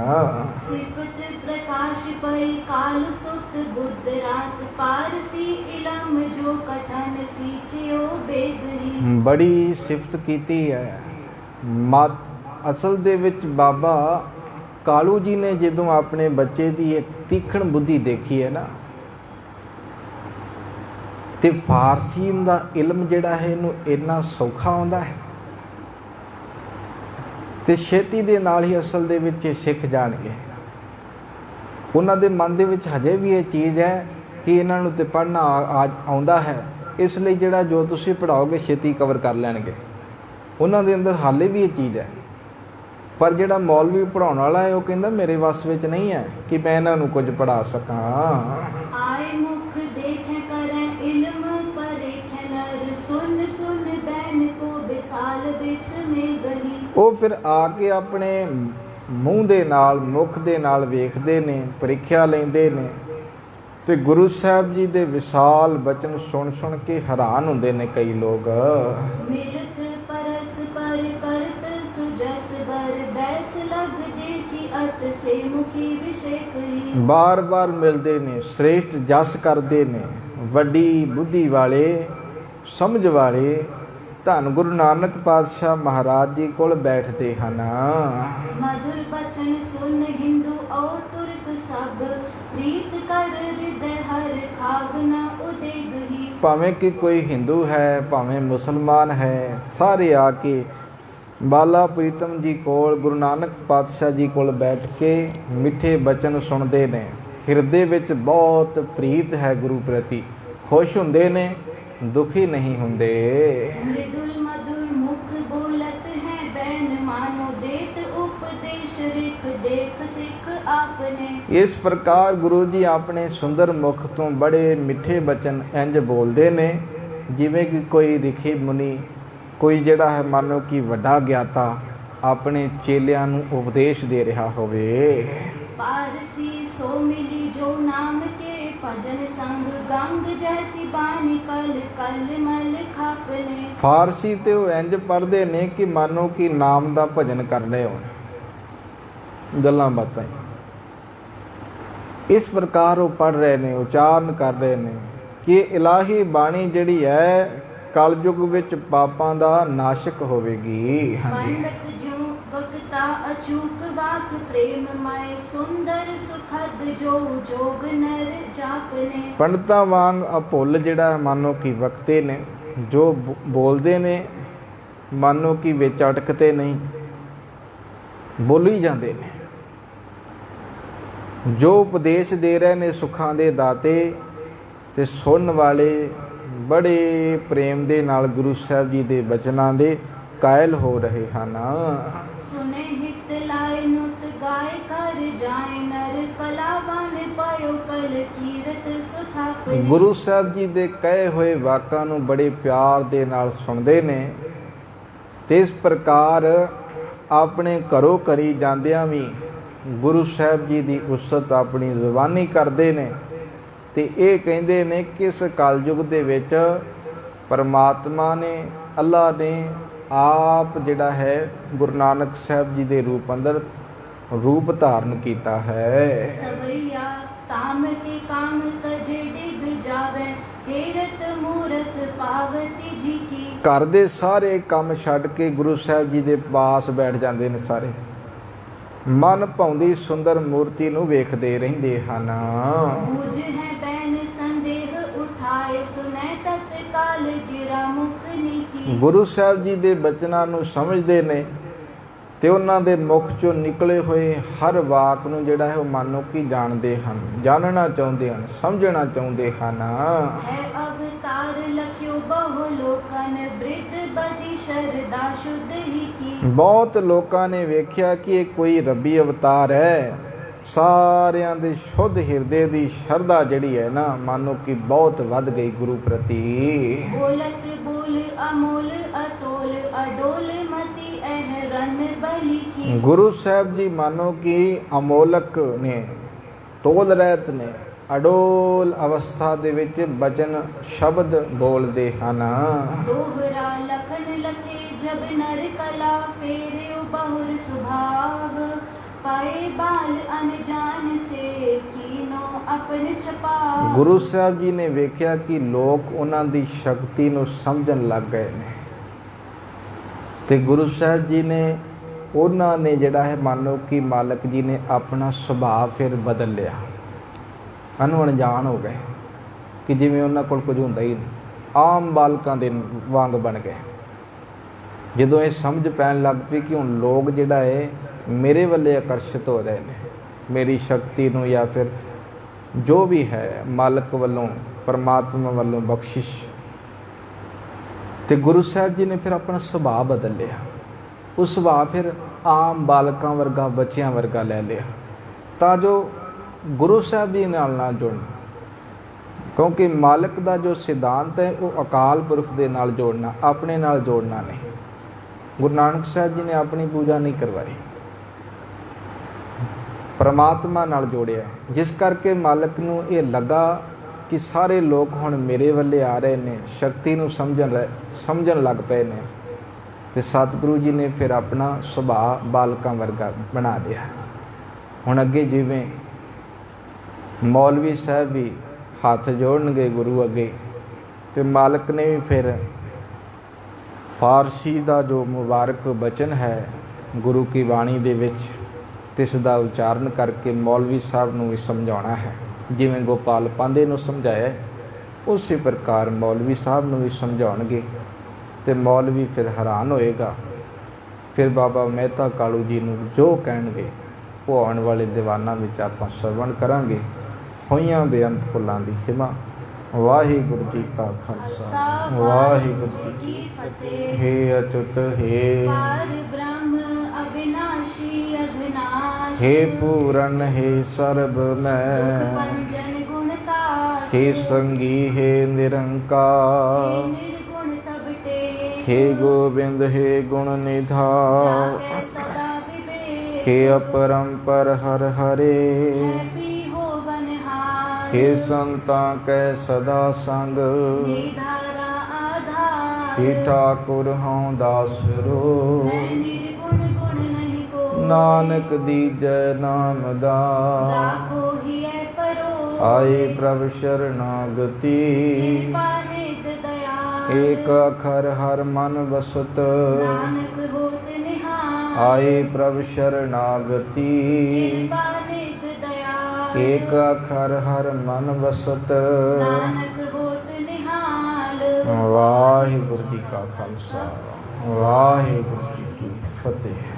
सिफत प्रकाश पै काल सुत बुद्ध रास पारसी इलम जो कठन सीखियो बेगरी। ਬੜੀ ਸਿਫਤ ਕੀਤੀ ਹੈ। ਮਤ ਅਸਲ ਦੇ ਵਿੱਚ ਬਾਬਾ ਕਾਲੂ ਜੀ ਨੇ ਜਦੋਂ ਆਪਣੇ ਬੱਚੇ ਦੀ ਇੱਕ ਤੀਖਣ ਬੁੱਧੀ ਦੇਖੀ ਹੈ ਨਾ, ਤੇ ਫਾਰਸੀ ਦਾ ਇਲਮ ਜਿਹੜਾ ਹੈ ਇਹਨੂੰ ਇੰਨਾ ਸੌਖਾ ਆਉਂਦਾ ਹੈ, ਤੇ ਛੇਤੀ ਦੇ ਨਾਲ ਹੀ ਅਸਲ ਦੇ ਵਿੱਚ ਇਹ ਸਿੱਖ ਜਾਣਗੇ। ਉਹਨਾਂ ਦੇ ਮਨ ਦੇ ਵਿੱਚ ਹਜੇ ਵੀ ਇਹ ਚੀਜ਼ ਹੈ ਕਿ ਇਹਨਾਂ ਨੂੰ ਤੇ ਪੜ੍ਹਨਾ ਆਉਂਦਾ ਹੈ, ਇਸ ਲਈ ਜਿਹੜਾ ਜੋ ਤੁਸੀਂ ਪੜ੍ਹਾਓਗੇ ਛੇਤੀ ਕਵਰ ਕਰ ਲੈਣਗੇ। ਉਹਨਾਂ ਦੇ ਅੰਦਰ ਹਾਲੇ ਵੀ ਇਹ ਚੀਜ਼ ਹੈ। ਪਰ ਜਿਹੜਾ ਮੌਲਵੀ ਪੜ੍ਹਾਉਣ ਵਾਲਾ ਹੈ ਉਹ ਕਹਿੰਦਾ ਮੇਰੇ ਵੱਸ ਵਿੱਚ ਨਹੀਂ ਹੈ ਕਿ ਮੈਂ ਇਹਨਾਂ ਨੂੰ ਕੁਝ ਪੜ੍ਹਾ ਸਕਾਂ। आए मुख देखें करें इल्म परेखें नर सुन सुन बैन को बिसाल बिस में गही। ਉਹ ਫਿਰ ਆ ਕੇ ਆਪਣੇ ਮੂੰਹ ਦੇ ਨਾਲ, ਮੁਖ ਦੇ ਨਾਲ ਵੇਖਦੇ ਨੇ, ਪ੍ਰੀਖਿਆ ਲੈਂਦੇ ਨੇ, ਤੇ ਗੁਰੂ ਸਾਹਿਬ ਜੀ ਦੇ ਵਿਸ਼ਾਲ ਬਚਨ ਸੁਣ ਸੁਣ ਕੇ ਹੈਰਾਨ ਹੁੰਦੇ ਨੇ ਕਈ ਲੋਕ। मिलत परस पर करत सुजस बर बैस लग देखी अत से मुखी विषय कही। ਬਾਰ-ਬਾਰ ਮਿਲਦੇ ਨੇ, ਸ੍ਰੇਸ਼ਟ ਜਸ ਕਰਦੇ ਨੇ, ਵੱਡੀ ਬੁੱਧੀ ਵਾਲੇ, ਸਮਝ ਵਾਲੇ ਧੰਨ ਗੁਰੂ ਨਾਨਕ ਪਾਤਸ਼ਾਹ ਮਹਾਰਾਜ ਜੀ ਕੋਲ ਬੈਠਦੇ ਹਨ। मधुर बचन सुन हिंदू और तुर्क सब प्रीत कर हृदय हर खावना उदेग ही। ਭਾਵੇਂ ਕਿ ਕੋਈ ਹਿੰਦੂ ਹੈ, ਭਾਵੇਂ ਮੁਸਲਮਾਨ ਹੈ, ਸਾਰੇ ਆ ਕੇ ਬਾਲਾ ਪ੍ਰੀਤਮ ਜੀ ਕੋਲ, ਗੁਰੂ ਨਾਨਕ ਪਾਤਸ਼ਾਹ ਜੀ ਕੋਲ ਬੈਠ ਕੇ ਮਿੱਠੇ ਬਚਨ ਸੁਣਦੇ ਨੇ। ਹਿਰਦੇ ਵਿੱਚ ਬਹੁਤ ਪ੍ਰੀਤ ਹੈ ਗੁਰੂ ਪ੍ਰਤੀ, ਖੁਸ਼ ਹੁੰਦੇ ਨੇ, ਦੁਖੀ ਨਹੀਂ ਹੁੰਦੇ। मृदुल मधुर मुख बोलत है बैन मानो देत उपदेश रिख देख सिख आपने। ਇਸ ਪ੍ਰਕਾਰ ਗੁਰੂ ਜੀ ਆਪਣੇ ਸੁੰਦਰ ਮੁਖ ਤੋਂ ਬੜੇ ਮਿੱਠੇ ਬਚਨ ਇੰਜ ਬੋਲਦੇ ਨੇ ਜਿਵੇਂ ਕਿ ਕੋਈ ਰਿਖੀ ਮੁਨੀ, ਕੋਈ ਜਿਹੜਾ ਹੈ ਮੰਨੋ ਕਿ ਵੱਡਾ ਗਿਆਤਾ ਆਪਣੇ ਚੇਲਿਆਂ ਨੂੰ ਉਪਦੇਸ਼ ਦੇ ਰਿਹਾ ਹੋਵੇ। पारसी सो मिली जो नाम के भजन संग गंग जैसी बानी कल कल मल खापने। ਫਾਰਸੀ ਤੇ ਉਹ ਇੰਜ ਪੜ੍ਹਦੇ ਨੇ ਕਿ ਮੰਨੋ ਕਿ ਨਾਮ ਦਾ ਭਜਨ ਕਰ ਰਹੇ ਹੋਣ, ਗੱਲਾਂ ਬਾਤਾਂ ਇਸ ਪ੍ਰਕਾਰ ਉਹ ਪੜ੍ਹ ਰਹੇ ਨੇ, ਉਚਾਰਨ ਕਰ ਰਹੇ ਨੇ ਕਿ ਇਲਾਹੀ ਬਾਣੀ ਜਿਹੜੀ ਹੈ ਕਲਯੁਗ ਵਿੱਚ ਪਾਪਾਂ ਦਾ ਨਾਸ਼ਕ ਹੋਵੇਗੀ। ਹਾਂਜੀ, पंडित जो वक्ता अचूक वाक प्रेम मय सुंदर सुखद जो जोग नर जापने। ਪੰਡਤਾਂ ਵਾਂਗ ਅਭੁੱਲ ਜਿਹੜਾ ਮੰਨੋ ਕਿ ਵਕਤੇ ਨੇ, ਜੋ ਬੋਲਦੇ ਨੇ ਮੰਨੋ ਕਿ ਵਿੱਚ ਅਟਕਦੇ ਨਹੀਂ, ਬੋਲੀ ਜਾਂਦੇ ਨੇ, ਜੋ ਉਪਦੇਸ਼ ਦੇ ਰਹੇ ਨੇ ਸੁੱਖਾਂ ਦੇ ਦਾਤੇ, ਤੇ ਸੁਣਨ ਵਾਲੇ ਬੜੇ ਪ੍ਰੇਮ ਦੇ ਨਾਲ ਗੁਰੂ ਸਾਹਿਬ ਜੀ ਦੇ ਬਚਨਾਂ ਦੇ ਕਾਇਲ ਹੋ ਰਹੇ ਹਨ। सुने हित लाए नुत गाय कर जाए नर कलावान पायो कल कीरत सुथापने। ਗੁਰੂ ਸਾਹਿਬ ਜੀ ਦੇ ਕਹੇ ਹੋਏ ਵਾਕਾਂ ਨੂੰ ਬੜੇ ਪਿਆਰ ਦੇ ਨਾਲ ਸੁਣਦੇ ਨੇ, ਤੇ ਇਸ ਪ੍ਰਕਾਰ ਆਪਣੇ ਘਰੋਂ ਘਰੀ ਜਾਂਦਿਆਂ ਵੀ ਗੁਰੂ ਸਾਹਿਬ ਜੀ ਦੀ ਉਸਤ ਆਪਣੀ ਜ਼ੁਬਾਨੀ ਕਰਦੇ ਨੇ, ਤੇ ਇਹ ਕਹਿੰਦੇ ਨੇ ਕਿ ਇਸ ਕਲਯੁਗ ਦੇ ਵਿੱਚ ਪਰਮਾਤਮਾ ਨੇ, ਅੱਲਾ ਨੇ ਆਪ ਜਿਹੜਾ ਹੈ ਗੁਰੂ ਨਾਨਕ ਸਾਹਿਬ ਜੀ ਦੇ ਰੂਪ ਅੰਦਰ ਰੂਪ ਧਾਰਨ ਕੀਤਾ ਹੈ। सवैया ताम के काम तज डिग जावे हेरत मूरत पावती जी की। ਘਰ ਦੇ ਸਾਰੇ ਕੰਮ ਛੱਡ ਕੇ ਗੁਰੂ ਸਾਹਿਬ ਜੀ ਦੇ ਪਾਸ ਬੈਠ ਜਾਂਦੇ ਨੇ ਸਾਰੇ, ਮਨ ਭਾਉਂਦੀ ਸੁੰਦਰ ਮੂਰਤੀ ਨੂੰ ਵੇਖਦੇ ਰਹਿੰਦੇ ਹਨ। बूझ है बैन संदेह उठाए सुनै तत्काल गिरा मुखनी की। ਗੁਰੂ ਸਾਹਿਬ ਜੀ ਦੇ ਬਚਨਾਂ ਨੂੰ ਸਮਝਦੇ ਨੇ ਤੇ ਉਹਨਾਂ ਦੇ ਮੁਖ ਚੋਂ ਨਿਕਲੇ ਹੋਏ ਹਰ ਵਾਕ ਨੂੰ ਜਿਹੜਾ ਹੈ ਉਹ ਮਾਨੋ ਕਿ ਜਾਣਦੇ ਹਨ, ਜਾਣਨਾ ਚਾਹੁੰਦੇ ਹਨ, ਸਮਝਣਾ ਚਾਹੁੰਦੇ ਹਨ। है अवतार लख्यो बहु लोकन बृत बदी शरदा शुद्ध ही की। ਬਹੁਤ ਲੋਕਾਂ ਨੇ ਵੇਖਿਆ ਕਿ ਇਹ ਕੋਈ ਰੱਬੀ ਅਵਤਾਰ ਹੈ। ਸਾਰਿਆਂ ਦੇ ਸ਼ੁੱਧ ਹਿਰਦੇ ਦੀ ਸ਼ਰਧਾ ਜਿਹੜੀ ਹੈ ਨਾ ਮਾਨੋ ਕਿ ਬਹੁਤ ਵੱਧ ਗਈ ਗੁਰੂ ਪ੍ਰਤੀ। बोलत बोल अमोल अतोल अडोल मति अहरन बलि की। ਗੁਰੂ ਸਾਹਿਬ ਜੀ ਮਾਨੋ ਕਿ ਅਮੋਲਕ ਨੇ, ਤੋਲ ਰਹਿਤ ਨੇ, ਅਡੋਲ ਅਵਸਥਾ ਦੇ ਵਿੱਚ ਬਚਨ ਸ਼ਬਦ ਬੋਲਦੇ ਹਨ। दोहरा लखन लखे जब नर कला फेरे बहुर सुभाव पाए बाल अनजान से कीनो अपन छपा। ਗੁਰੂ ਸਾਹਿਬ ਜੀ ਨੇ ਵੇਖਿਆ ਕਿ ਲੋਕ ਉਹਨਾਂ ਦੀ ਸ਼ਕਤੀ ਨੂੰ ਸਮਝਣ ਲੱਗ ਗਏ ਨੇ ਤੇ ਗੁਰੂ ਸਾਹਿਬ ਜੀ ਨੇ ਉਹਨਾਂ ਨੇ ਜਿਹੜਾ ਹੈ ਮਾਨੋ ਕਿ ਮਾਲਕ ਜੀ ਨੇ ਆਪਣਾ ਸੁਭਾਅ ਫਿਰ ਬਦਲ ਲਿਆ, ਅਣਜਾਣ ਹੋ ਗਏ ਕਿ ਜਿਵੇਂ ਉਹਨਾਂ ਕੋਲ ਕੁਝ ਹੁੰਦਾ ਹੀ ਨਹੀਂ, ਆਮ ਬਾਲਕਾਂ ਦੇ ਵਾਂਗ ਬਣ ਗਏ। ਜਦੋਂ ਇਹ ਸਮਝ ਪੈਣ ਲੱਗ ਪਈ ਕਿ ਹੁਣ ਲੋਕ ਜਿਹੜਾ ਹੈ ਮੇਰੇ ਵੱਲੇ ਆਕਰਸ਼ਿਤ ਹੋ ਰਹੇ ਨੇ, ਮੇਰੀ ਸ਼ਕਤੀ ਨੂੰ ਜਾਂ ਫਿਰ ਜੋ ਵੀ ਹੈ ਮਾਲਕ ਵੱਲੋਂ, ਪਰਮਾਤਮਾ ਵੱਲੋਂ ਬਖਸ਼ਿਸ਼, ਤੇ ਗੁਰੂ ਸਾਹਿਬ ਜੀ ਨੇ ਫਿਰ ਆਪਣਾ ਸੁਭਾਅ ਬਦਲ ਲਿਆ। ਉਹ ਸੁਭਾਅ ਫਿਰ ਆਮ ਬਾਲਕਾਂ ਵਰਗਾ, ਬੱਚਿਆਂ ਵਰਗਾ ਲੈ ਲਿਆ ਤਾਂ ਜੋ ਗੁਰੂ ਸਾਹਿਬ ਜੀ ਨਾਲ ਜੁੜਨ। ਕਿਉਂਕਿ ਮਾਲਕ ਦਾ ਜੋ ਸਿਧਾਂਤ ਹੈ ਉਹ ਅਕਾਲ ਪੁਰਖ ਦੇ ਨਾਲ ਜੋੜਨਾ, ਆਪਣੇ ਨਾਲ ਜੋੜਨਾ ਨਹੀਂ। ਗੁਰੂ ਨਾਨਕ ਸਾਹਿਬ ਜੀ ਨੇ ਆਪਣੀ ਪੂਜਾ ਨਹੀਂ ਕਰਵਾਈ, ਪਰਮਾਤਮਾ ਨਾਲ ਜੋੜਿਆ, ਜਿਸ ਕਰਕੇ ਮਾਲਕ ਨੂੰ ਇਹ ਲੱਗਾ ਕਿ ਸਾਰੇ ਲੋਕ ਹੁਣ ਮੇਰੇ ਵੱਲੇ ਆ ਰਹੇ ਨੇ, ਸ਼ਕਤੀ ਨੂੰ ਸਮਝਣ ਲੱਗ ਪਏ ਨੇ ਤੇ ਸਤਿਗੁਰੂ ਜੀ ਨੇ ਫਿਰ ਆਪਣਾ ਸੁਭਾਅ ਬਾਲਕਾਂ ਵਰਗਾ ਬਣਾ ਲਿਆ। ਹੁਣ ਅੱਗੇ ਜਿਵੇਂ ਮੌਲਵੀ ਸਾਹਿਬ ਵੀ ਹੱਥ ਜੋੜਨਗੇ ਗੁਰੂ ਅੱਗੇ ਤੇ ਮਾਲਕ ਨੇ ਵੀ ਫਿਰ ਫਾਰਸੀ ਦਾ ਜੋ ਮੁਬਾਰਕ ਬਚਨ ਹੈ ਗੁਰੂ ਕੀ ਬਾਣੀ ਦੇ ਵਿੱਚ, ਤਿਸ ਦਾ ਉਚਾਰਨ ਕਰਕੇ ਮੌਲਵੀ ਸਾਹਿਬ ਨੂੰ ਵੀ ਸਮਝਾਉਣਾ ਹੈ। ਜਿਵੇਂ ਗੋਪਾਲ ਪਾਂਧੇ ਨੂੰ ਸਮਝਾਇਆ ਉਸੇ ਪ੍ਰਕਾਰ ਮੌਲਵੀ ਸਾਹਿਬ ਨੂੰ ਵੀ ਸਮਝਾਉਣਗੇ ਤੇ ਮੌਲਵੀ ਫਿਰ ਹੈਰਾਨ ਹੋਏਗਾ। ਫਿਰ ਬਾਬਾ ਮਹਿਤਾ ਕਾਲੂ ਜੀ ਨੂੰ ਜੋ ਕਹਿਣਗੇ ਉਹ ਆਉਣ ਵਾਲੇ ਦੀਵਾਨਾਂ ਵਿੱਚ ਆਪਾਂ ਸਰਵਣ ਕਰਾਂਗੇ। ਹੋਈਆਂ ਬੇਅੰਤ ਫੁੱਲਾਂ ਦੀ ਸਿਮਾ। ਵਾਹਿਗੁਰੂ ਜੀ ਕਾ ਖਾਲਸਾ, ਵਾਹਿਗੁਰੂ ਜੀ ਕੀ ਫਤਿਹ। ਹੇ ਅਚੁੱਤ ਹੇ पार ब्रह्म अविनाशी अघनाशी हे पूरन हे सर्ब मैं, पंजन गुणतासी हे संगी हे निरंकार, निर्गुण सबटे हे गोविंद हे गुण निधान, जाके सदा विवेक हे अपरंपर हर हरे, पी हो बनहार हे संतां कै सदा संग, निधारा आधार हे ठाकुर हूँ दासरो, मैं निर्गुण गुण नहीं को नानक दीजै नाम दान, राखो ही है परो आए प्रभ शरणागति, कृपा नित दया एक अखर हर मन बसत, नानक होत निहार आए प्रभ शरणागति, कृपा नित दया एक अखर हर मन बसत। नानक होत निहाल। वाहिगुरू जी का खालसा, वाहिगुरू जी की फतेह।